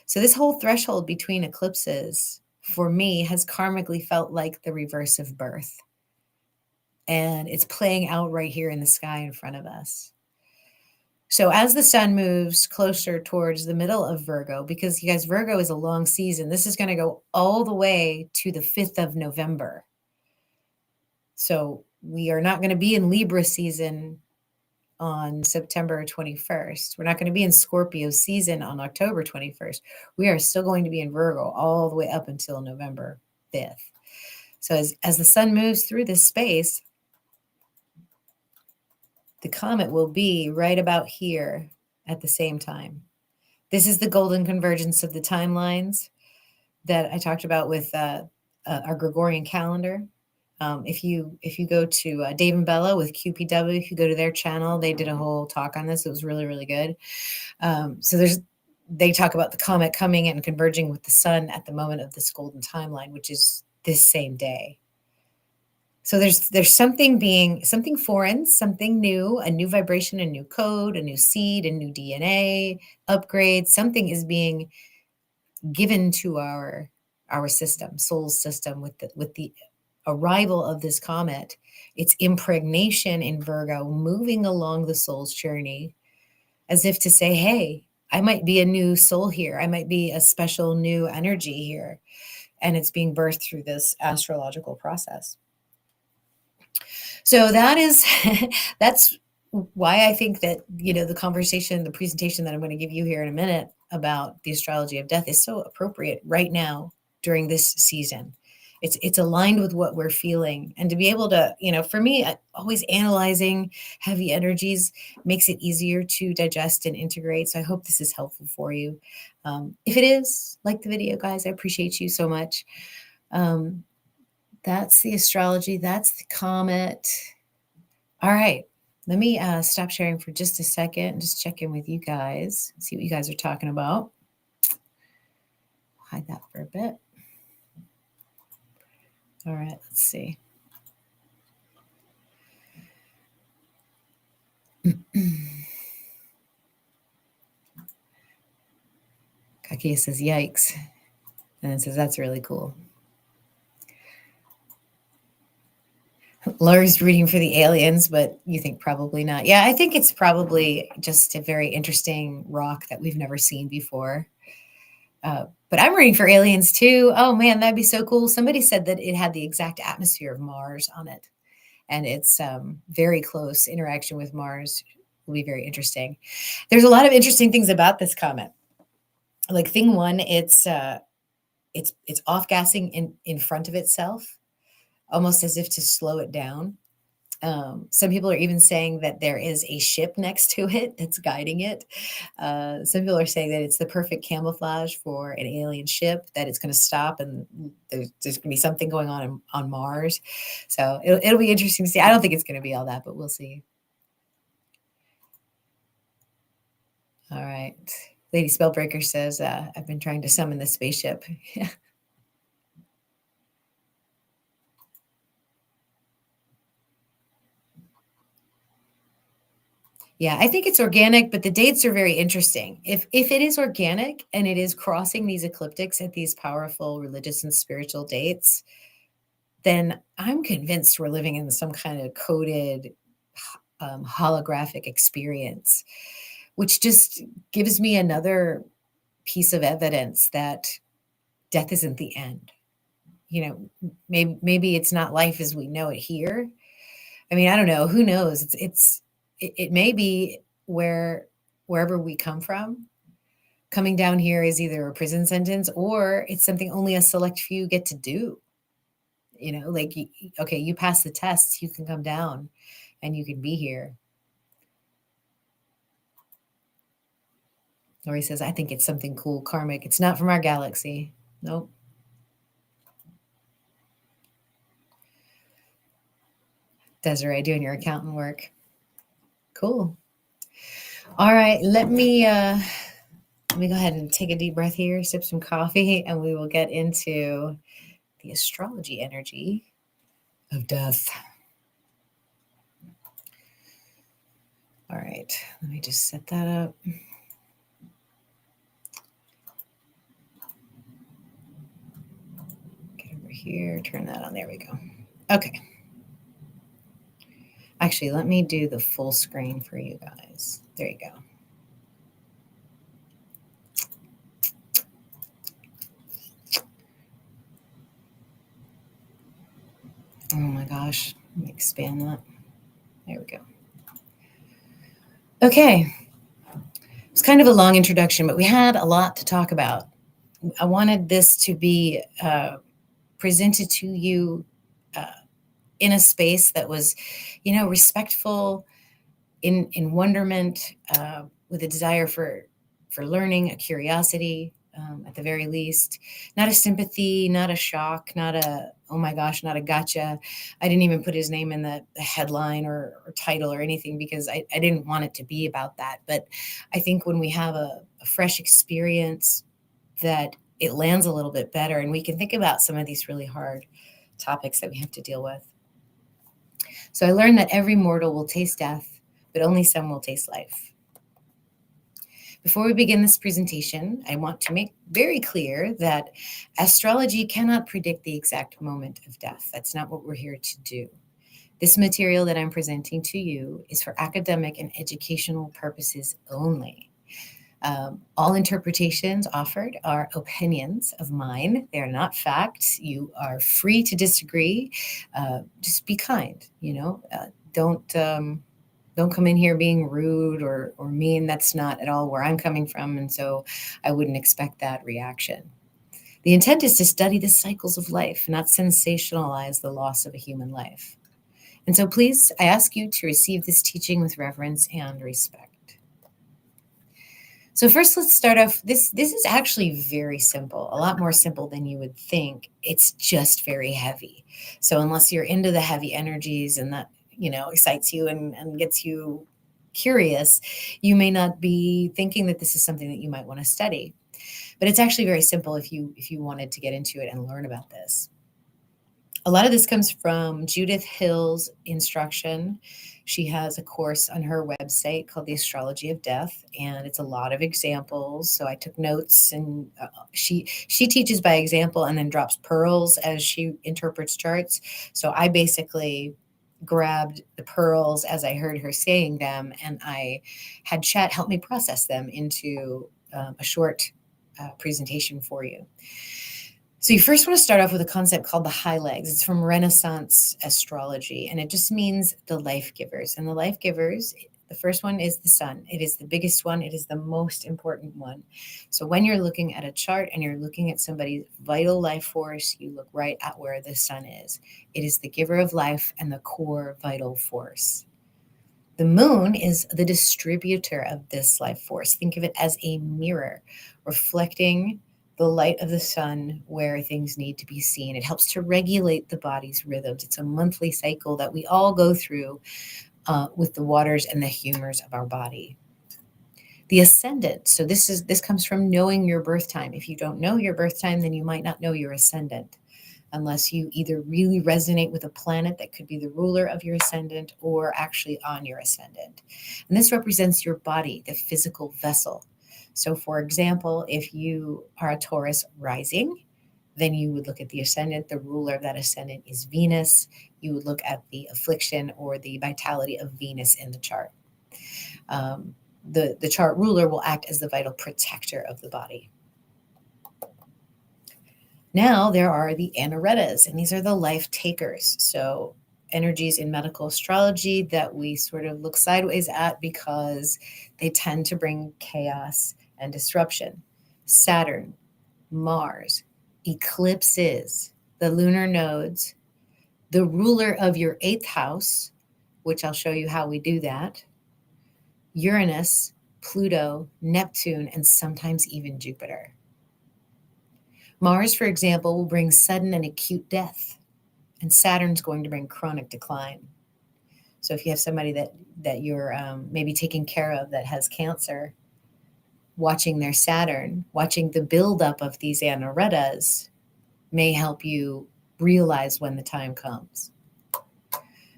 So this whole threshold between eclipses, for me, has karmically felt like the reverse of birth. And it's playing out right here in the sky in front of us. So as the sun moves closer towards the middle of Virgo, because you guys, Virgo is a long season, this is going to go all the way to the 5th of November. So we are not going to be in Libra season on September 21st. We're not going to be in Scorpio season on October 21st. We are still going to be in Virgo all the way up until November 5th. So as the sun moves through this space, the comet will be right about here at the same time. This is the golden convergence of the timelines that I talked about with our Gregorian calendar. If you go to Dave and Bella with QPW, if you go to their channel, they did a whole talk on this. It was really, really good. So they talk about the comet coming and converging with the sun at the moment of this golden timeline, which is this same day. So there's something foreign, something new, a new vibration, a new code, a new seed, a new DNA upgrade. Something is being given to our system, soul system, with the arrival of this comet. Its impregnation in Virgo, moving along the soul's journey, as if to say, hey, I might be a new soul here. I might be a special new energy here. And it's being birthed through this astrological process. So that is, that's why I think that, the conversation, the presentation that I'm going to give you here in a minute about the astrology of death is so appropriate right now during this season. It's aligned with what we're feeling. And to be able to, for me, always analyzing heavy energies makes it easier to digest and integrate. So I hope this is helpful for you. If it is, like the video, guys, I appreciate you so much. That's the astrology. That's the comet. All right. Let me stop sharing for just a second and just check in with you guys, see what you guys are talking about. Hide that for a bit. All right, let's see. Kakia says, yikes. And it says, that's really cool. Laura's reading for the aliens, but you think probably not. Yeah, I think it's probably just a very interesting rock that we've never seen before. But I'm reading for aliens too. Oh man, that'd be so cool. Somebody said that it had the exact atmosphere of Mars on it. And it's very close interaction with Mars will be very interesting. There's a lot of interesting things about this comet. Like thing one, it's off-gassing in front of itself, almost as if to slow it down. Some people are even saying that there is a ship next to it that's guiding it. Some people are saying that it's the perfect camouflage for an alien ship, that it's going to stop and there's going to be something going on Mars. So it'll be interesting to see. I don't think it's going to be all that, but we'll see. All right. Lady Spellbreaker says, I've been trying to summon the spaceship. Yeah, I think it's organic, but the dates are very interesting. If it is organic and it is crossing these ecliptics at these powerful religious and spiritual dates, then I'm convinced we're living in some kind of coded holographic experience, which just gives me another piece of evidence that death isn't the end. Maybe it's not life as we know it here. I mean, I don't know. Who knows? It may be wherever we come from. Coming down here is either a prison sentence or it's something only a select few get to do. Like, okay, you pass the tests, you can come down and you can be here. Lori says, I think it's something cool, karmic. It's not from our galaxy. Nope. Desiree, doing your accountant work. Cool. All right, let me go ahead and take a deep breath here, sip some coffee, and we will get into the astrology energy of death. All right, let me just set that up. Get over here, turn that on. There we go. Okay. Actually, let me do the full screen for you guys. There you go. Oh my gosh, let me expand that. There we go. Okay. It's kind of a long introduction, but we had a lot to talk about. I wanted this to be presented to you in a space that was, respectful, in wonderment, with a desire for learning, a curiosity, at the very least, not a sympathy, not a shock, not a, oh my gosh, not a gotcha. I didn't even put his name in the headline or title or anything because I didn't want it to be about that. But I think when we have a fresh experience, that it lands a little bit better and we can think about some of these really hard topics that we have to deal with. So I learned that every mortal will taste death, but only some will taste life. Before we begin this presentation, I want to make very clear that astrology cannot predict the exact moment of death. That's not what we're here to do. This material that I'm presenting to you is for academic and educational purposes only. All interpretations offered are opinions of mine. They are not facts. You are free to disagree. Just be kind, don't come in here being rude or mean. That's not at all where I'm coming from. And so I wouldn't expect that reaction. The intent is to study the cycles of life, not sensationalize the loss of a human life. And so please, I ask you to receive this teaching with reverence and respect. So first, let's start off. This is actually very simple, a lot more simple than you would think. It's just very heavy. So unless you're into the heavy energies and that, excites you and gets you curious, you may not be thinking that this is something that you might want to study. But it's actually very simple if you wanted to get into it and learn about this. A lot of this comes from Judith Hill's instruction. She has a course on her website called The Astrology of Death, and it's a lot of examples. So I took notes, and she teaches by example and then drops pearls as she interprets charts. So I basically grabbed the pearls as I heard her saying them, and I had chat help me process them into a short presentation for you. So you first want to start off with a concept called the high legs. It's from Renaissance astrology, and it just means the life givers. And the life givers, the first one is the sun. It is the biggest one. It is the most important one. So when you're looking at a chart and you're looking at somebody's vital life force, you look right at where the sun is. It is the giver of life and the core vital force. The moon is the distributor of this life force. Think of it as a mirror reflecting the light of the sun where things need to be seen. It helps to regulate the body's rhythms. It's a monthly cycle that we all go through with the waters and the humors of our body. The ascendant. So this comes from knowing your birth time. If you don't know your birth time, then you might not know your ascendant, unless you either really resonate with a planet that could be the ruler of your ascendant or actually on your ascendant. And this represents your body, the physical vessel. So for example, if you are a Taurus rising, then you would look at the ascendant. The ruler of that ascendant is Venus. You would look at the affliction or the vitality of Venus in the chart. The chart ruler will act as the vital protector of the body. Now there are the anaretas, and these are the life takers. So energies in medical astrology that we sort of look sideways at because they tend to bring chaos and disruption. Saturn, Mars, eclipses, the lunar nodes, the ruler of your 8th house, which I'll show you how we do that, Uranus, Pluto, Neptune, and sometimes even Jupiter. Mars, for example, will bring sudden and acute death, and Saturn's going to bring chronic decline. So if you have somebody that you're maybe taking care of that has cancer, watching their Saturn, watching the buildup of these anaretas may help you realize when the time comes.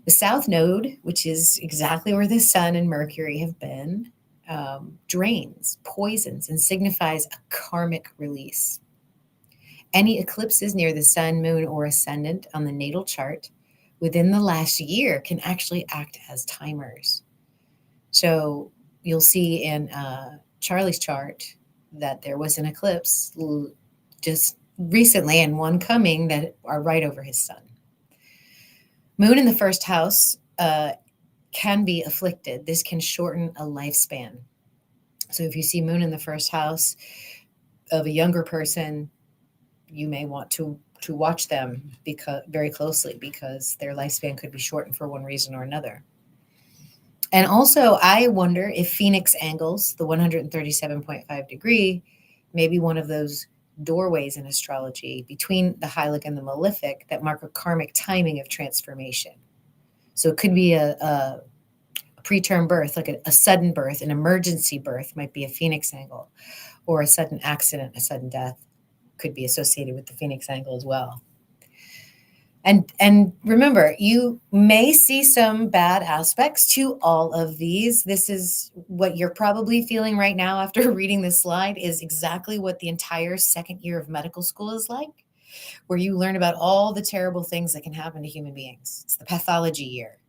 The South Node, which is exactly where the Sun and Mercury have been, drains, poisons, and signifies a karmic release. Any eclipses near the Sun, Moon, or Ascendant on the natal chart within the last year can actually act as timers. So you'll see in Charlie's chart that there was an eclipse just recently and one coming that are right over his sun. Moon in the first house can be afflicted. This can shorten a lifespan. So if you see Moon in the first house of a younger person, you may want to watch them very closely because their lifespan could be shortened for one reason or another. And also, I wonder if Phoenix angles, the 137.5 degree, may be one of those doorways in astrology between the Hylic and the Malefic that mark a karmic timing of transformation. So it could be a preterm birth, like a sudden birth, an emergency birth might be a Phoenix angle, or a sudden accident, a sudden death could be associated with the Phoenix angle as well. And remember, you may see some bad aspects to all of these. This is what you're probably feeling right now after reading this slide is exactly what the entire second year of medical school is like, where you learn about all the terrible things that can happen to human beings. It's the pathology year.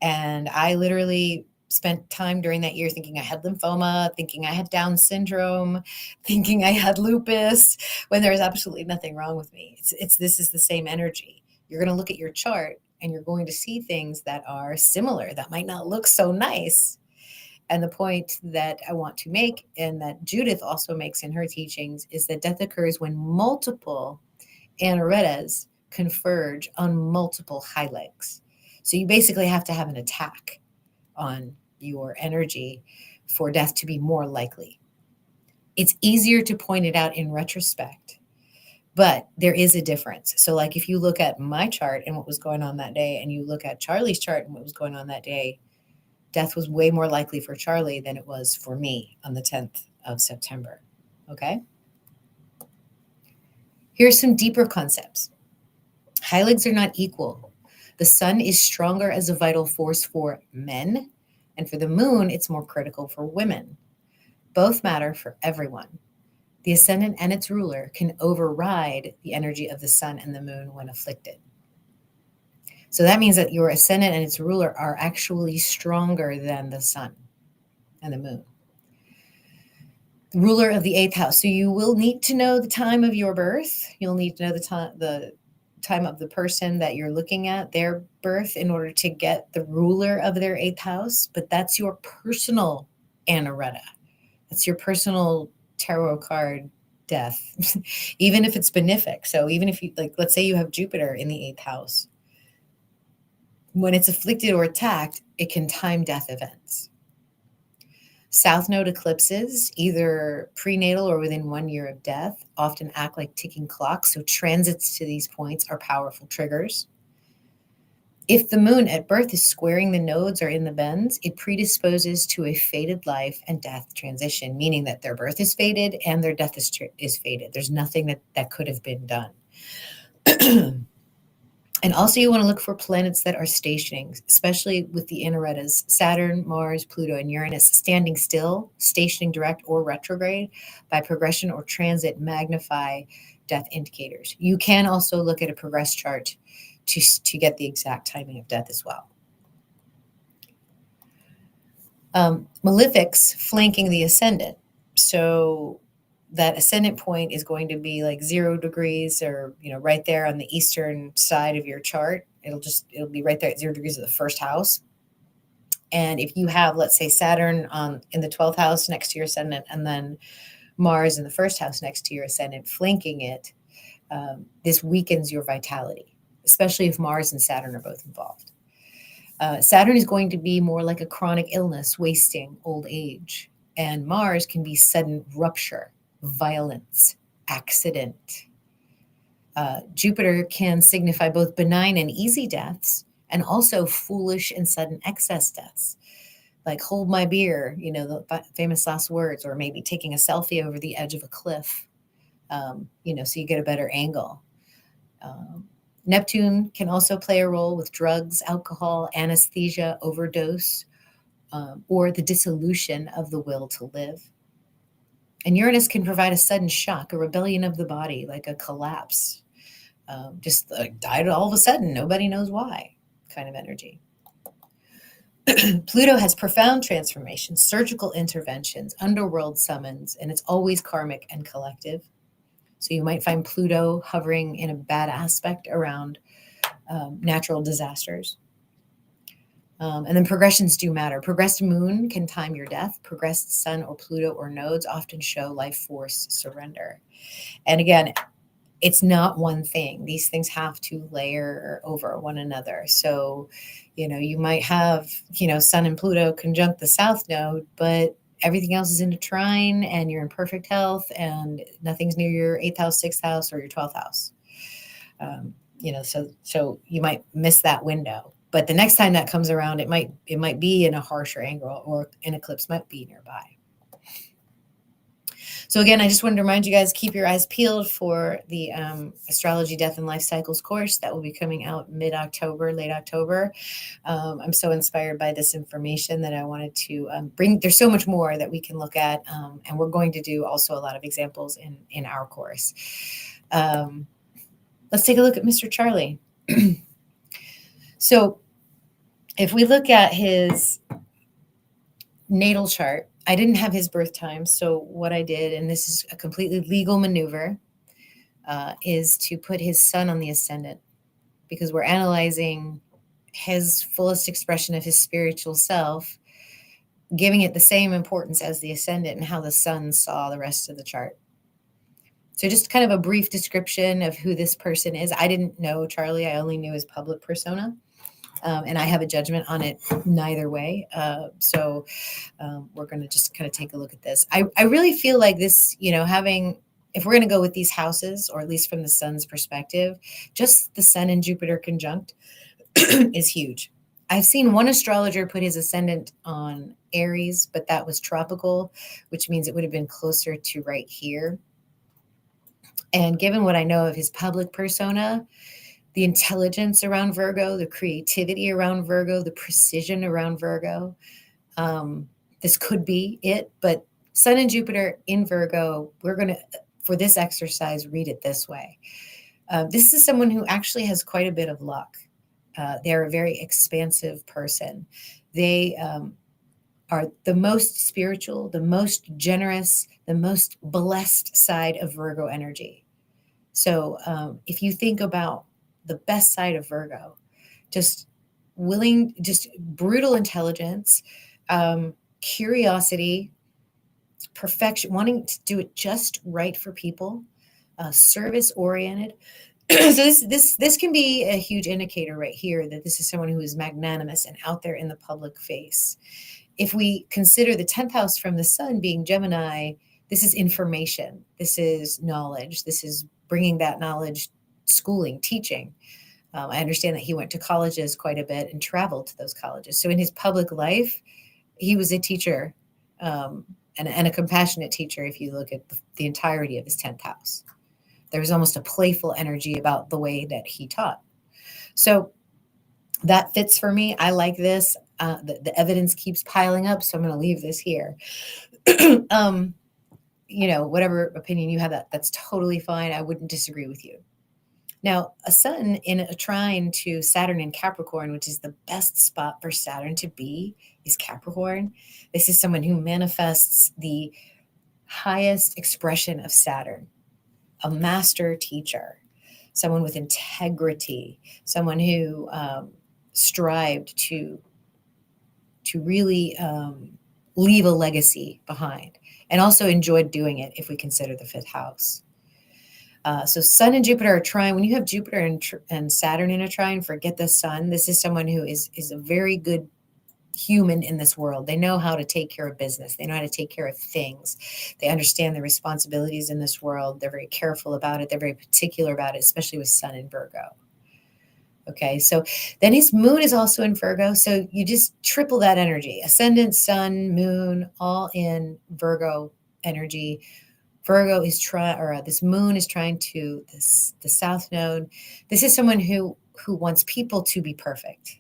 And I literally spent time during that year thinking I had lymphoma, thinking I had Down syndrome, thinking I had lupus, when there's absolutely nothing wrong with me. This is the same energy. You're going to look at your chart and you're going to see things that are similar, that might not look so nice. And the point that I want to make, and that Judith also makes in her teachings, is that death occurs when multiple anaretas converge on multiple high legs. So you basically have to have an attack on your energy for death to be more likely. It's easier to point it out in retrospect, but there is a difference. So like if you look at my chart and what was going on that day, and you look at Charlie's chart and what was going on that day, death was way more likely for Charlie than it was for me on the 10th of September. Okay? Here's some deeper concepts. High legs are not equal. The sun is stronger as a vital force for men, and for the moon, it's more critical for women. Both matter for everyone. The ascendant and its ruler can override the energy of the sun and the moon when afflicted. So that means that your ascendant and its ruler are actually stronger than the sun and the moon. The ruler of the 8th house. So you will need to know the time of your birth. You'll need to know the time of the person that you're looking at, their birth, in order to get the ruler of their 8th house. But that's your personal anareta. That's your personal tarot card death, even if it's benefic. So even if you, like, let's say you have Jupiter in the 8th house, when it's afflicted or attacked, it can time death events. South node eclipses, either prenatal or within 1 year of death, often act like ticking clocks. So transits to these points are powerful triggers. If the moon at birth is squaring the nodes or in the bends, it predisposes to a fated life and death transition, meaning that their birth is fated and their death is fated. There's nothing that could have been done. And also you want to look for planets that are stationing, especially with the anaretas, Saturn, Mars, Pluto, and Uranus standing still, stationing direct or retrograde by progression or transit magnify death indicators. You can also look at a progress chart to get the exact timing of death as well. Malefics flanking the ascendant. So that ascendant point is going to be like 0 degrees, or right there on the eastern side of your chart. It'll be right there at 0 degrees of the first house. And if you have, let's say, Saturn in the 12th house next to your ascendant, and then Mars in the first house next to your ascendant flanking it, this weakens your vitality, especially if Mars and Saturn are both involved. Saturn is going to be more like a chronic illness, wasting, old age. And Mars can be sudden rupture, violence, accident. Jupiter can signify both benign and easy deaths, and also foolish and sudden excess deaths, like hold my beer, the famous last words, or maybe taking a selfie over the edge of a cliff, so you get a better angle. Neptune can also play a role with drugs, alcohol, anesthesia, overdose, or the dissolution of the will to live. And Uranus can provide a sudden shock, a rebellion of the body, like a collapse. Just died all of a sudden, nobody knows why, kind of energy. Pluto has profound transformations, surgical interventions, underworld summons, and it's always karmic and collective. So you might find Pluto hovering in a bad aspect around natural disasters. And then progressions do matter. Progressed moon can time your death. Progressed sun or Pluto or nodes often show life force surrender. And again, it's not one thing. These things have to layer over one another. So, you might have, Sun and Pluto conjunct the South node, but everything else is in a trine and you're in perfect health and nothing's near your 8th house, 6th house, or your 12th house. So you might miss that window. But the next time that comes around, it might be in a harsher angle, or an eclipse might be nearby. So again, I just wanted to remind you guys, keep your eyes peeled for the Astrology, Death, and Life Cycles course that will be coming out mid-October, late October. I'm so inspired by this information that I wanted to bring. There's so much more that we can look at, and we're going to do also a lot of examples in our course. Let's take a look at Mr. Charlie. So if we look at his natal chart. I didn't have his birth time. So what I did, and this is a completely legal maneuver, is to put his sun on the ascendant, because we're analyzing his fullest expression of his spiritual self, giving it the same importance as the ascendant and how the sun saw the rest of the chart. So just kind of a brief description of who this person is. I didn't know Charlie. I only knew his public persona. And I have a judgment on it neither way. So we're going to just kind of take a look at this. I really feel like this, if we're going to go with these houses, or at least from the sun's perspective, just the sun and Jupiter conjunct is huge. I've seen one astrologer put his ascendant on Aries, but that was tropical, which means it would have been closer to right here. And given what I know of his public persona, the intelligence around Virgo, the creativity around Virgo, the precision around Virgo, this could be it. But Sun and Jupiter in Virgo, we're going to, for this exercise, read it this way. This is someone who actually has quite a bit of luck. They're a very expansive person. They are the most spiritual, the most generous, the most blessed side of Virgo energy. So if you think about the best side of Virgo, just brutal intelligence, curiosity, perfection, wanting to do it just right for people, service oriented. So this can be a huge indicator right here that this is someone who is magnanimous and out there in the public face. If we consider the 10th house from the sun being Gemini, this is information, this is knowledge, this is bringing that knowledge, schooling, teaching. I understand that he went to colleges quite a bit and traveled to those colleges. So in his public life, he was a teacher, and a compassionate teacher if you look at the entirety of his 10th house. There was almost a playful energy about the way that he taught. So that fits for me. I like this. The evidence keeps piling up, so I'm going to leave this here. Whatever opinion you have, that's totally fine. I wouldn't disagree with you. Now, a sun in a trine to Saturn in Capricorn, which is the best spot for Saturn to be, is Capricorn. This is someone who manifests the highest expression of Saturn, a master teacher, someone with integrity, someone who strived to really leave a legacy behind, and also enjoyed doing it if we consider the 5th house. So Sun and Jupiter are trine. When you have Jupiter and Saturn in a trine, forget the sun. This is someone who is a very good human in this world. They know how to take care of business. They know how to take care of things. They understand the responsibilities in this world. They're very careful about it. They're very particular about it, especially with Sun in Virgo. Okay, so then his moon is also in Virgo. So you just triple that energy. Ascendant, Sun, moon, all in Virgo energy. Virgo is this moon is trying to the south node. This is someone who wants people to be perfect,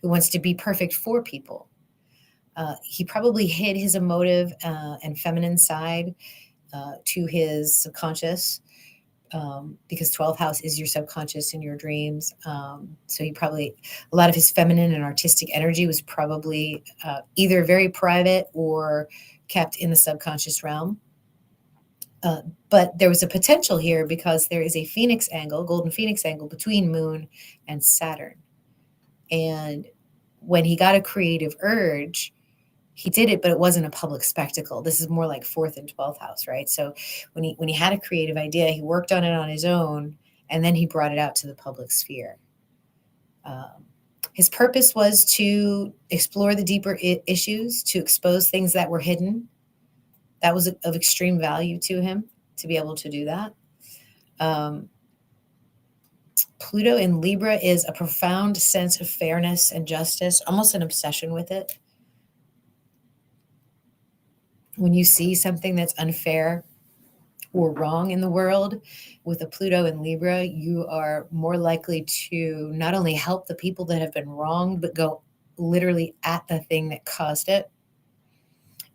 who wants to be perfect for people. He probably hid his emotive and feminine side to his subconscious, because 12th house is your subconscious and your dreams. So a lot of his feminine and artistic energy was probably either very private or kept in the subconscious realm. But there was a potential here because there is a golden phoenix angle between Moon and Saturn. And when he got a creative urge, he did it, but it wasn't a public spectacle. This is more like 4th and 12th house, right? So when he had a creative idea, he worked on it on his own, and then he brought it out to the public sphere. His purpose was to explore the deeper issues, to expose things that were hidden. That was of extreme value to him, to be able to do that. Pluto in Libra is a profound sense of fairness and justice, almost an obsession with it. When you see something that's unfair or wrong in the world with a Pluto in Libra, you are more likely to not only help the people that have been wronged, but go literally at the thing that caused it.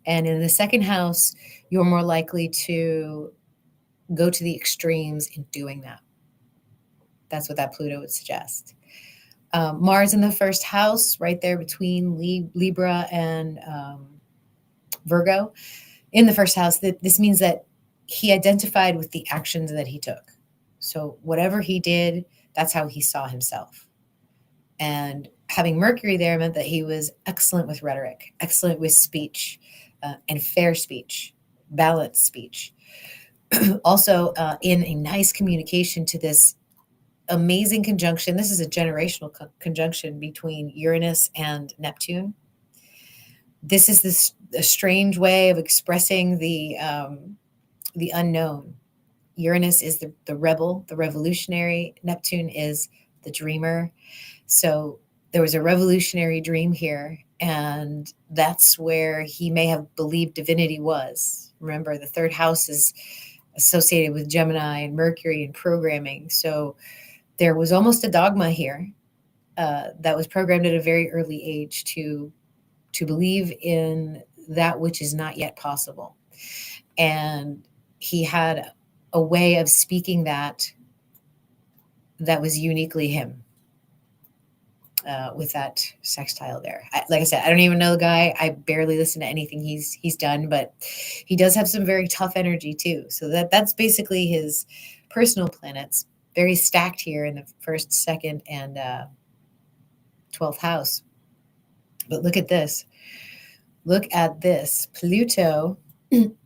And in the 2nd house, you're more likely to go to the extremes in doing that. That's what that Pluto would suggest. Mars in the 1st house, right there between Libra and Virgo in the first house. That this means that he identified with the actions that he took. So whatever he did, that's how he saw himself. And having Mercury there meant that he was excellent with rhetoric, excellent with speech, and fair speech, balanced speech. Also, in a nice communication to this amazing conjunction. This is a generational conjunction between Uranus and Neptune. This is a strange way of expressing the unknown. Uranus is the rebel, the revolutionary. Neptune is the dreamer. So there was a revolutionary dream here, and that's where he may have believed divinity was. Remember, the third house is associated with Gemini and Mercury and programming. So there was almost a dogma here that was programmed at a very early age to believe in that which is not yet possible. And he had a way of speaking that was uniquely him. With that sextile there. Like I said, I don't even know the guy. I barely listen to anything he's done, but he does have some very tough energy too. So that's basically his personal planets, very stacked here in the first, second, and 12th house. But look at this. Look at this. Pluto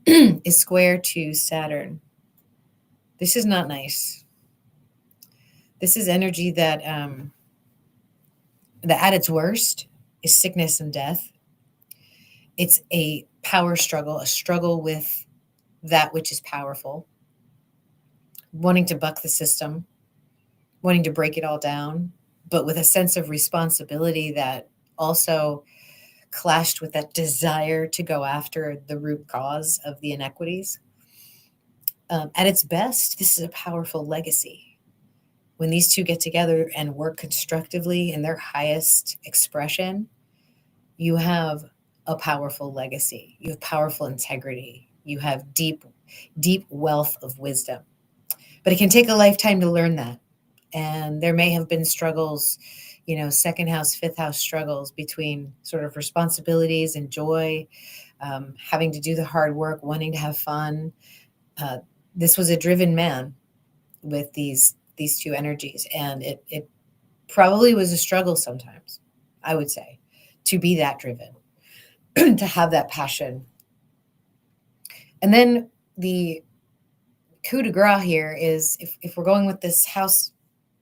is square to Saturn. This is not nice. This is energy that at its worst is sickness and death. It's a power struggle, a struggle with that which is powerful, wanting to buck the system, wanting to break it all down, but with a sense of responsibility that also clashed with that desire to go after the root cause of the inequities. At its best, this is a powerful legacy. When these two get together and work constructively in their highest expression, you have a powerful legacy. You have powerful integrity. You have deep, deep wealth of wisdom. But it can take a lifetime to learn that. And there may have been struggles, second house, fifth house struggles between sort of responsibilities and joy, having to do the hard work, wanting to have fun. This was a driven man with these two energies, and it probably was a struggle sometimes, I would say, to be that driven, to have that passion. And then the coup de grace here is, if we're going with this house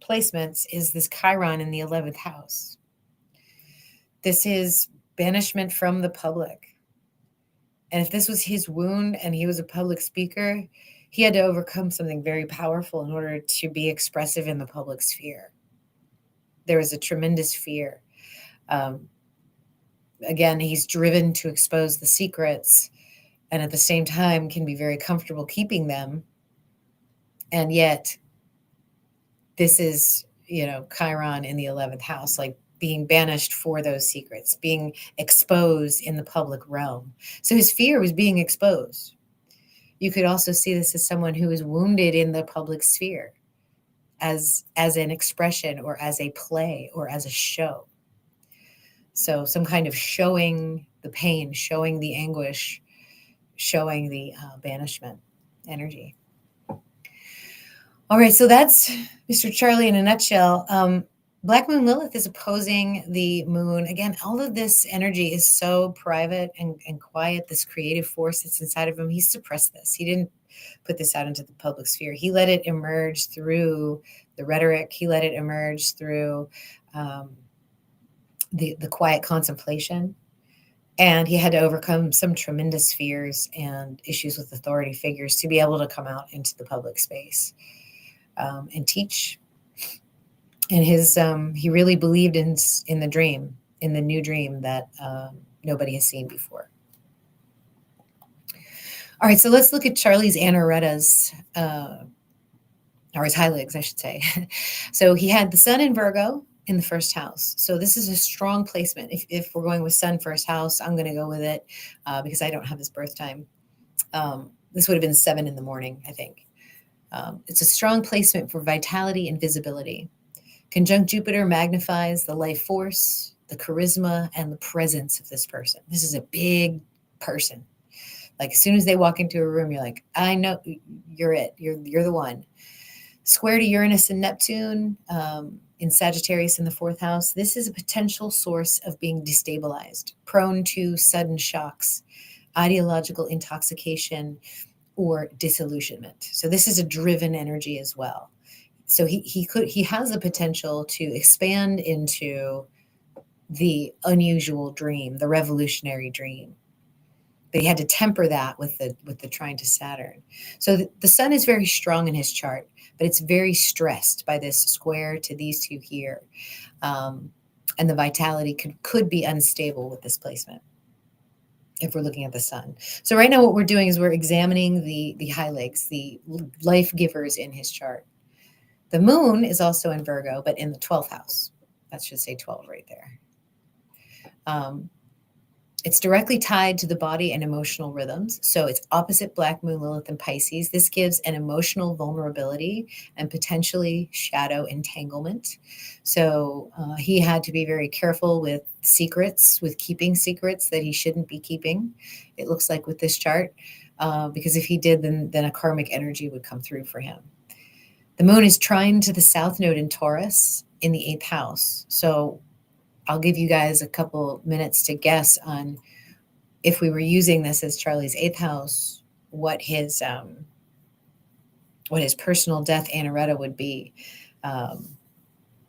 placements, is this Chiron in the 11th house. This is banishment from the public. And if this was his wound and he was a public speaker, he had to overcome something very powerful in order to be expressive in the public sphere. There was a tremendous fear. Again, he's driven to expose the secrets, and at the same time can be very comfortable keeping them. And yet, this is, Chiron in the 11th house, like being banished for those secrets, being exposed in the public realm. So his fear was being exposed. You could also see this as someone who is wounded in the public sphere as an expression or as a play or as a show. So some kind of showing the pain, showing the anguish, showing the banishment energy. All right, so that's Mr. Charlie in a nutshell. Black Moon Lilith is opposing the moon. Again, all of this energy is so private and quiet, this creative force that's inside of him. He suppressed this. He didn't put this out into the public sphere. He let it emerge through the rhetoric. He let it emerge through the quiet contemplation. And he had to overcome some tremendous fears and issues with authority figures to be able to come out into the public space and teach. And he really believed in the dream, in the new dream that nobody has seen before. All right, so let's look at Charlie's Anaretas, or his high legs, I should say. So he had the sun in Virgo in the first house. So this is a strong placement. If we're going with sun first house, I'm going to go with it because I don't have his birth time. This would have been 7 in the morning, I think. It's a strong placement for vitality and visibility. Conjunct Jupiter magnifies the life force, the charisma, and the presence of this person. This is a big, person. Like as soon as they walk into a room, you're like, I know you're it. You're the one. Square to Uranus and Neptune in Sagittarius in the fourth house. This is a potential source of being destabilized, prone to sudden shocks, ideological intoxication, or disillusionment. So this is a driven energy as well. So he has the potential to expand into the unusual dream, the revolutionary dream. But he had to temper that with the trine to Saturn. So the sun is very strong in his chart, but it's very stressed by this square to these two here. And the vitality could be unstable with this placement if we're looking at the sun. So right now what we're doing is we're examining the high legs, the life givers in his chart. The moon is also in Virgo, but in the 12th house. That should say 12 right there. It's directly tied to the body and emotional rhythms. So it's opposite Black Moon, Lilith, and Pisces. This gives an emotional vulnerability and potentially shadow entanglement. So he had to be very careful with secrets, with keeping secrets that he shouldn't be keeping, it looks like with this chart, because if he did, then a karmic energy would come through for him. The moon is trine to the south node in Taurus in the 8th house. So I'll give you guys a couple minutes to guess on if we were using this as Charlie's 8th house, what his personal death anoretta would be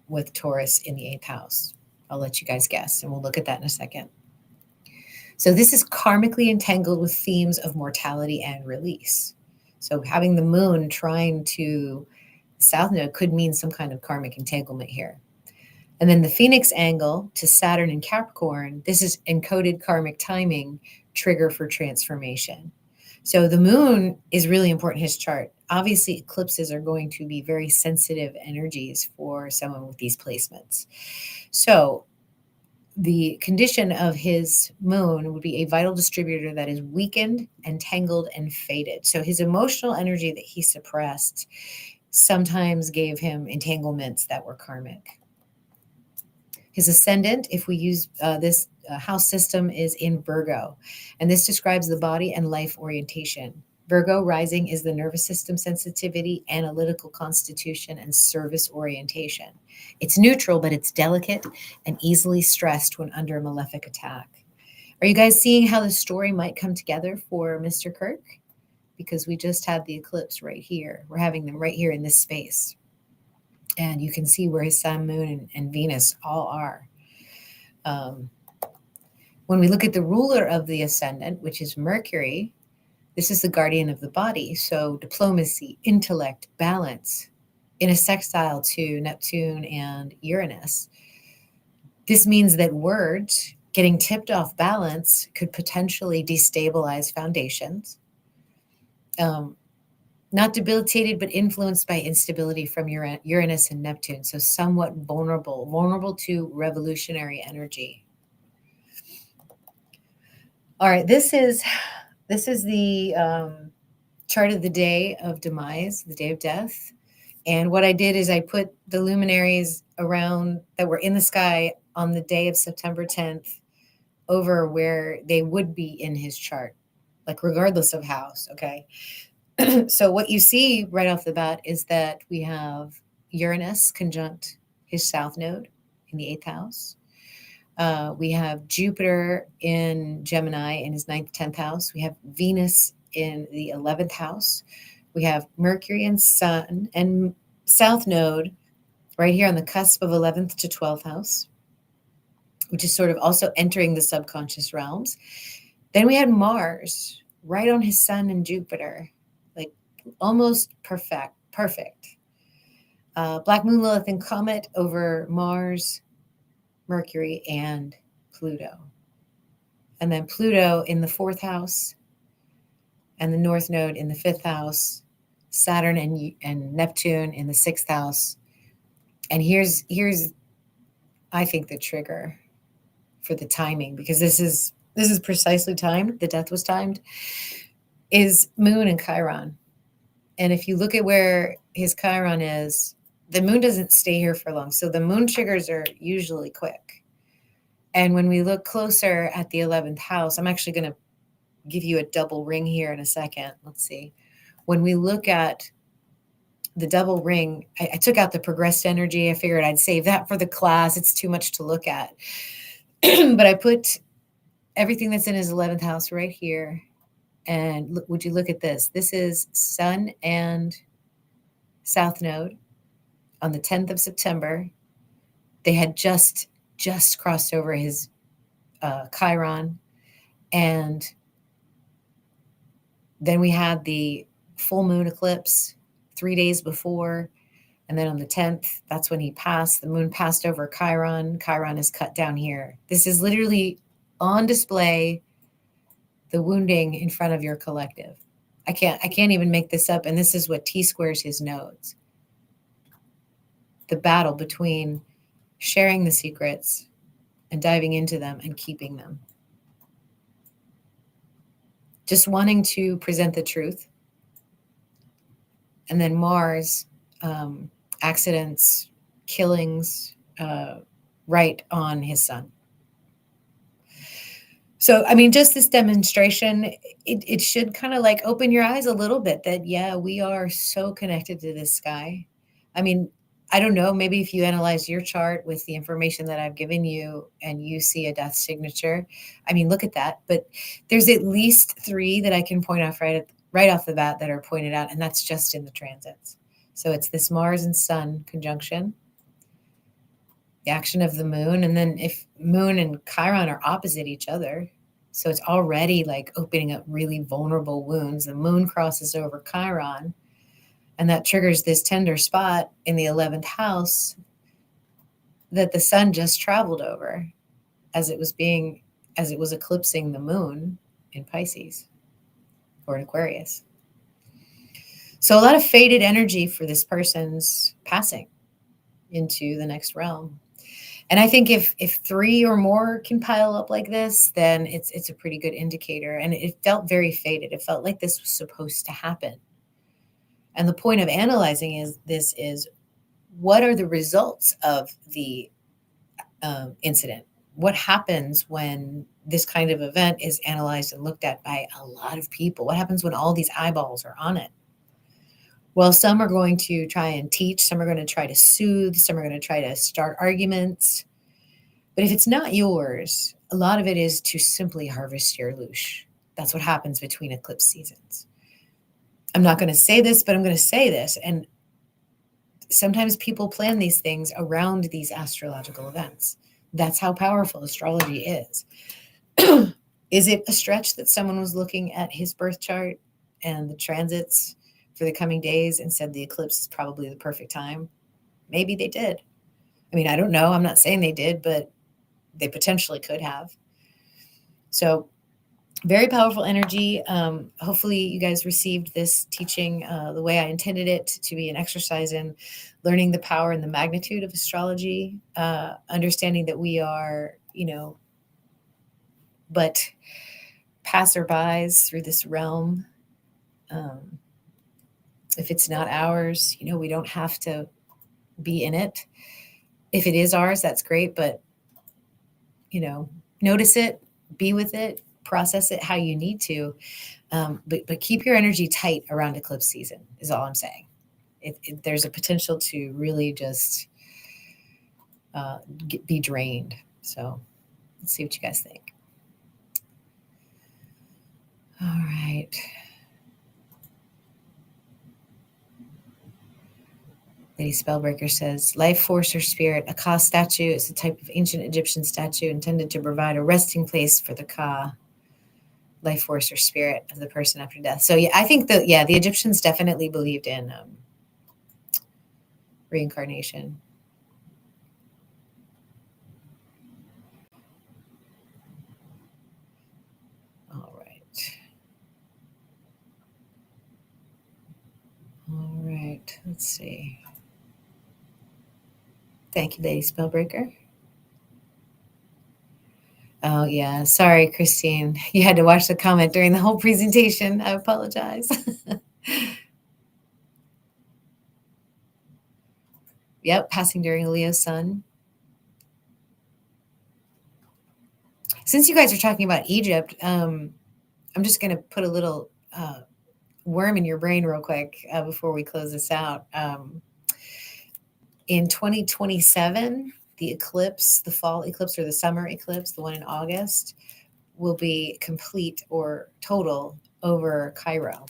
with Taurus in the 8th house. I'll let you guys guess, and we'll look at that in a second. So this is karmically entangled with themes of mortality and release. So having the moon trine to the south node could mean some kind of karmic entanglement here. And then the Phoenix angle to Saturn in Capricorn, this is encoded karmic timing, trigger for transformation. So the moon is really important in his chart. Obviously, eclipses are going to be very sensitive energies for someone with these placements. So the condition of his moon would be a vital distributor that is weakened, entangled, and faded. So his emotional energy that he suppressed sometimes gave him entanglements that were karmic. His ascendant, if we use this house system, is in Virgo, and this describes the body and life orientation. Virgo rising is the nervous system sensitivity, analytical constitution, and service orientation. It's neutral, but it's delicate and easily stressed when under a malefic attack. Are you guys seeing how the story might come together for Mr. Kirk? Because we just had the eclipse right here. We're having them right here in this space. And you can see where his sun, moon, and Venus all are. When we look at the ruler of the ascendant, which is Mercury, this is the guardian of the body. So diplomacy, intellect, balance, in a sextile to Neptune and Uranus. This means that words getting tipped off balance could potentially destabilize foundations. Not debilitated, but influenced by instability from Uranus and Neptune. So somewhat vulnerable to revolutionary energy. All right, this is the chart of the day of demise, the day of death. And what I did is I put the luminaries around that were in the sky on the day of September 10th over where they would be in his chart, like regardless of house, okay? So what you see right off the bat is that we have Uranus conjunct his south node in the 8th house. We have Jupiter in Gemini in his 9th, 10th house. We have Venus in the 11th house. We have Mercury and Sun and south node right here on the cusp of 11th to 12th house, which is sort of also entering the subconscious realms. Then we had Mars right on his Sun and Jupiter, like almost perfect. Black Moon, Lilith, and Comet over Mars, Mercury, and Pluto. And then Pluto in the 4th house and the North Node in the 5th house, Saturn and Neptune in the 6th house. And here's I think the trigger for the timing, because this is precisely timed, the death was timed, is Moon and Chiron. And if you look at where his Chiron is, the moon doesn't stay here for long. So the moon triggers are usually quick. And when we look closer at the 11th house, I'm actually going to give you a double ring here in a second. Let's see. When we look at the double ring, I took out the progressed energy. I figured I'd save that for the class. It's too much to look at. But I put everything that's in his 11th house right here. And look, would you look at this? This is Sun and South Node on the 10th of September. They had just crossed over his Chiron. And then we had the full moon eclipse 3 days before. And then on the 10th, that's when he passed. The moon passed over Chiron. Chiron is cut down here. This is literally on display, the wounding in front of your collective. I can't even make this up. And this is what T-squares his nodes. The battle between sharing the secrets and diving into them and keeping them. Just wanting to present the truth. And then Mars, accidents, killings, right on his sun. So, I mean, just this demonstration, it should kind of like open your eyes a little bit that, yeah, we are so connected to this sky. I mean, I don't know, maybe if you analyze your chart with the information that I've given you and you see a death signature, I mean, look at that. But there's at least 3 that I can point out right off the bat that are pointed out, and that's just in the transits. So it's this Mars and Sun conjunction, the action of the moon, and then if moon and Chiron are opposite each other, so it's already like opening up really vulnerable wounds. The moon crosses over Chiron, and that triggers this tender spot in the 11th house that the sun just traveled over as it was eclipsing the moon in Pisces or in Aquarius. So a lot of fated energy for this person's passing into the next realm. And I think if 3 or more can pile up like this, then it's a pretty good indicator. And it felt very fated. It felt like this was supposed to happen. And the point of analyzing this is what are the results of the incident? What happens when this kind of event is analyzed and looked at by a lot of people? What happens when all these eyeballs are on it? Well, some are going to try and teach, some are going to try to soothe, some are going to try to start arguments. But if it's not yours, a lot of it is to simply harvest your loosh. That's what happens between eclipse seasons. I'm not going to say this, but I'm going to say this. And sometimes people plan these things around these astrological events. That's how powerful astrology is. Is it a stretch that someone was looking at his birth chart and the transits for the coming days and said the eclipse is probably the perfect time? Maybe they did. I mean, I don't know. I'm not saying they did, but they potentially could have. So very powerful energy. Hopefully you guys received this teaching the way I intended it to be an exercise in learning the power and the magnitude of astrology, understanding that we are, but passerbys through this realm. If it's not ours, we don't have to be in it. If it is ours, that's great. But, notice it, be with it, process it how you need to. But keep your energy tight around eclipse season is all I'm saying. There's a potential to really just be drained. So let's see what you guys think. All right. Lady Spellbreaker says, life force or spirit. A Ka statue is a type of ancient Egyptian statue intended to provide a resting place for the Ka, life force or spirit of the person after death. So yeah, I think the Egyptians definitely believed in reincarnation. All right, let's see. Thank you, Lady Spellbreaker. Oh, yeah. Sorry, Christine. You had to watch the comment during the whole presentation. I apologize. Yep, passing during a Leo sun. Since you guys are talking about Egypt, I'm just going to put a little worm in your brain real quick before we close this out. In 2027, the eclipse, the fall eclipse or the summer eclipse, the one in August, will be complete or total over Cairo.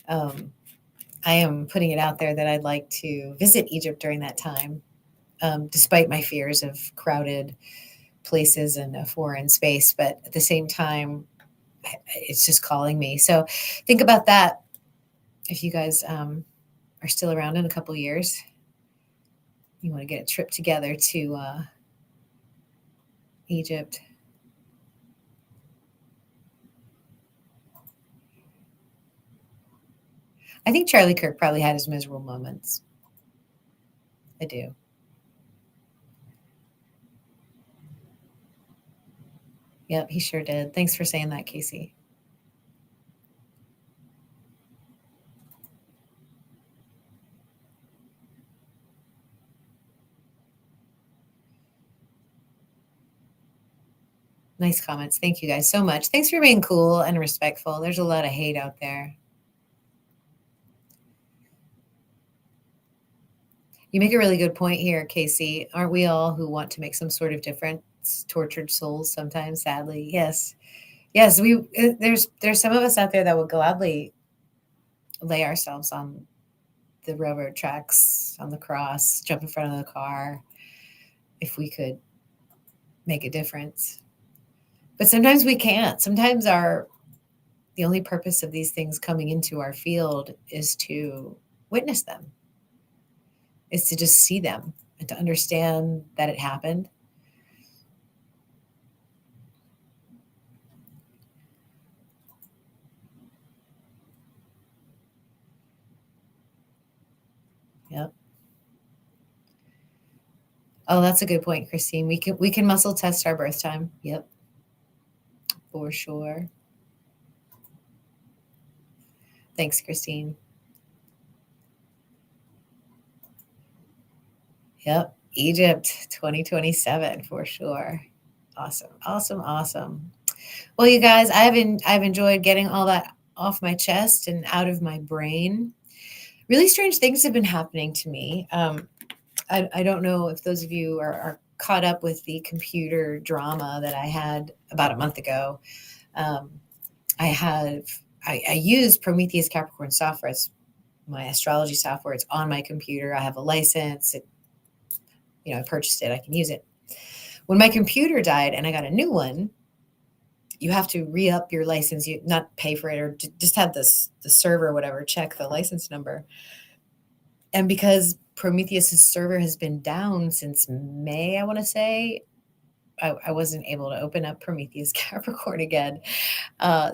I am putting it out there that I'd like to visit Egypt during that time, despite my fears of crowded places and a foreign space. But at the same time, it's just calling me. So think about that. If you guys are still around in a couple years, you want to get a trip together to Egypt. I think Charlie Kirk probably had his miserable moments. I do. Yep, he sure did. Thanks for saying that, Casey. Nice comments. Thank you guys so much. Thanks for being cool and respectful. There's a lot of hate out there. You make a really good point here, Casey. Aren't we all who want to make some sort of difference tortured souls sometimes, sadly? Yes. Yes, there's some of us out there that would gladly lay ourselves on the railroad tracks, on the cross, jump in front of the car if we could make a difference. But sometimes we can't. Sometimes the only purpose of these things coming into our field is to witness them, is to just see them and to understand that it happened. Yep. Oh, that's a good point, Christine. We can muscle test our birth time. Yep. For sure. Thanks, Christine. Yep. Egypt 2027 for sure. Awesome. Awesome. Awesome. Well, you guys, I've enjoyed getting all that off my chest and out of my brain. Really strange things have been happening to me. I don't know if those of you are caught up with the computer drama that I had about a month ago. I use Prometheus Capricorn software. It's my astrology software. It's on my computer. I have a license. I purchased it. I can use it. When my computer died and I got a new one, you have to re-up your license. You not pay for it or just have the server or whatever check the license number. And because Prometheus's server has been down since May, I want to say, I wasn't able to open up Prometheus Capricorn again.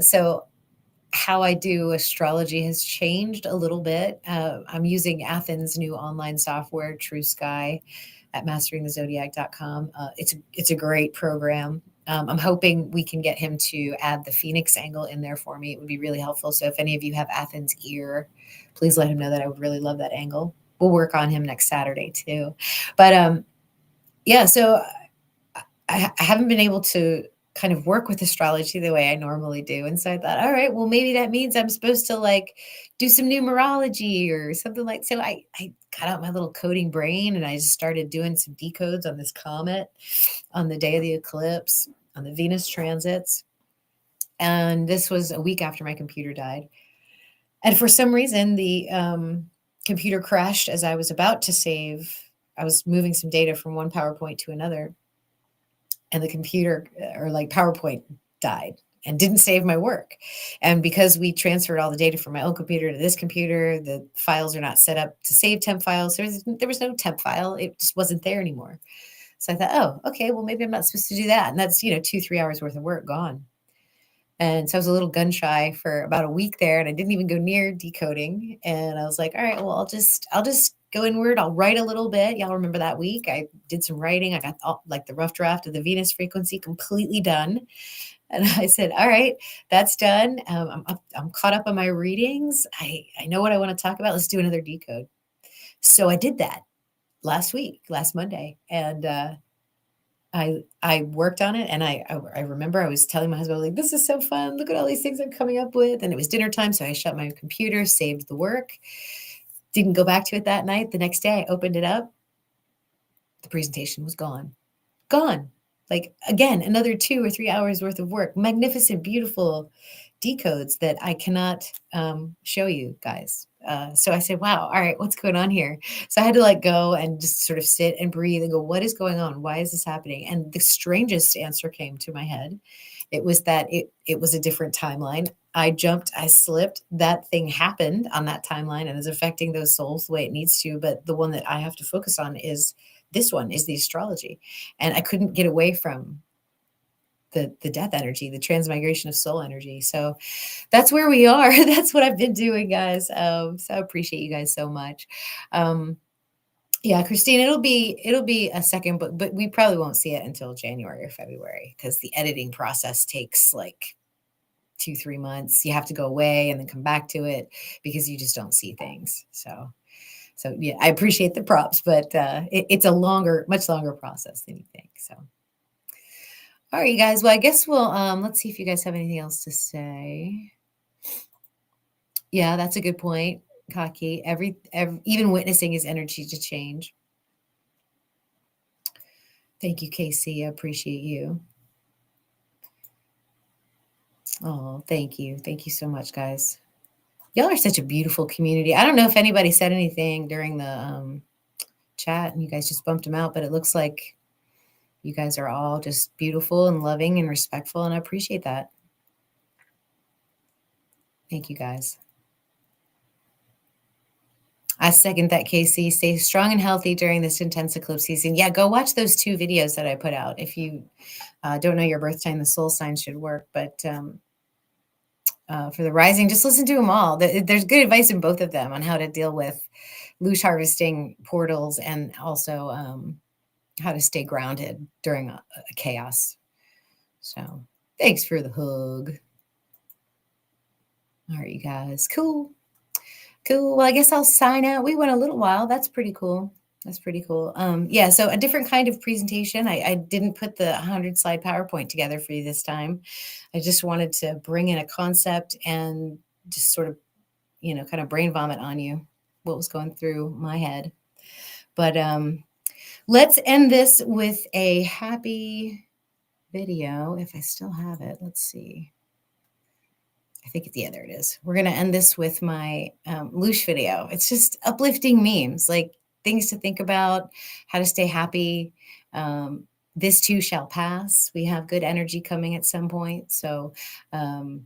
So how I do astrology has changed a little bit. I'm using Athens' new online software, True Sky, at masteringthezodiac.com. It's a great program. I'm hoping we can get him to add the Phoenix angle in there for me. It would be really helpful. So if any of you have Athens' ear, please let him know that I would really love that angle. We'll work on him next Saturday too. But yeah, so I haven't been able to kind of work with astrology the way I normally do. And so I thought, all right, well, maybe that means I'm supposed to like do some numerology or something like. So I got out my little coding brain and I just started doing some decodes on this comet on the day of the eclipse, on the Venus transits. And this was a week after my computer died. And for some reason, the computer crashed as I was about to save. I was moving some data from one PowerPoint to another. And the computer or like PowerPoint died and didn't save my work. And because we transferred all the data from my old computer to this computer, the files are not set up to save temp files. There was no temp file. It just wasn't there anymore. So I thought, oh, okay, well, maybe I'm not supposed to do that. And that's, 2-3 hours worth of work gone. And so I was a little gun shy for about a week there, and I didn't even go near decoding. And I was like, all right, well, I'll just go inward. I'll write a little bit. Y'all remember that week? I did some writing. I got like the rough draft of the Venus frequency completely done. And I said, all right, that's done. I'm caught up on my readings. I know what I want to talk about. Let's do another decode. So I did that last Monday. And I worked on it, and I remember I was telling my husband, like, "This is so fun. Look at all these things I'm coming up with." And it was dinner time, so I shut my computer, saved the work, didn't go back to it that night. The next day, I opened it up. The presentation was gone. Gone. Like, again, another 2 or 3 hours worth of work. Magnificent, beautiful decodes that I cannot show you guys. So I said, wow, all right, what's going on here? So I had to like go and just sort of sit and breathe and go, what is going on? Why is this happening? And the strangest answer came to my head. It was that it was a different timeline. I jumped, I slipped. That thing happened on that timeline and is affecting those souls the way it needs to. But the one that I have to focus on is this one, is the astrology. And I couldn't get away from the death energy, the transmigration of soul energy. So that's where we are. That's what I've been doing, guys. So I appreciate you guys so much. Yeah, Christine, it'll be a second book, but we probably won't see it until January or February because the editing process takes like 2-3 months. You have to go away and then come back to it because you just don't see things. So yeah, I appreciate the props, but it's a much longer process than you think. So, all right, you guys. Well, I guess we'll let's see if you guys have anything else to say. Yeah, that's a good point, Kaki. Every even witnessing is energy to change. Thank you, Casey. I appreciate you. Oh, thank you. Thank you so much, guys. Y'all are such a beautiful community. I don't know if anybody said anything during the chat and you guys just bumped them out, but it looks like you guys are all just beautiful and loving and respectful, and I appreciate that. Thank you, guys. I second that, Casey. Stay strong and healthy during this intense eclipse season. Yeah, go watch those 2 videos that I put out. If you don't know your birth time, the soul sign should work. But for the rising, just listen to them all. There's good advice in both of them on how to deal with loosh harvesting portals and also how to stay grounded during a chaos. So thanks for the hug. All right, you guys. Cool. Well, I guess I'll sign out. We went a little while. That's pretty cool. Yeah, so a different kind of presentation. I didn't put the 100-slide PowerPoint together for you this time. I just wanted to bring in a concept and just sort of, kind of brain vomit on you what was going through my head. But let's end this with a happy video, if I still have it. Let's see. I think, yeah, there it is. We're going to end this with my loosh video. It's just uplifting memes, like things to think about, how to stay happy. This too shall pass. We have good energy coming at some point. So I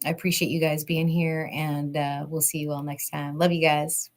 appreciate you guys being here, and we'll see you all next time. Love you guys.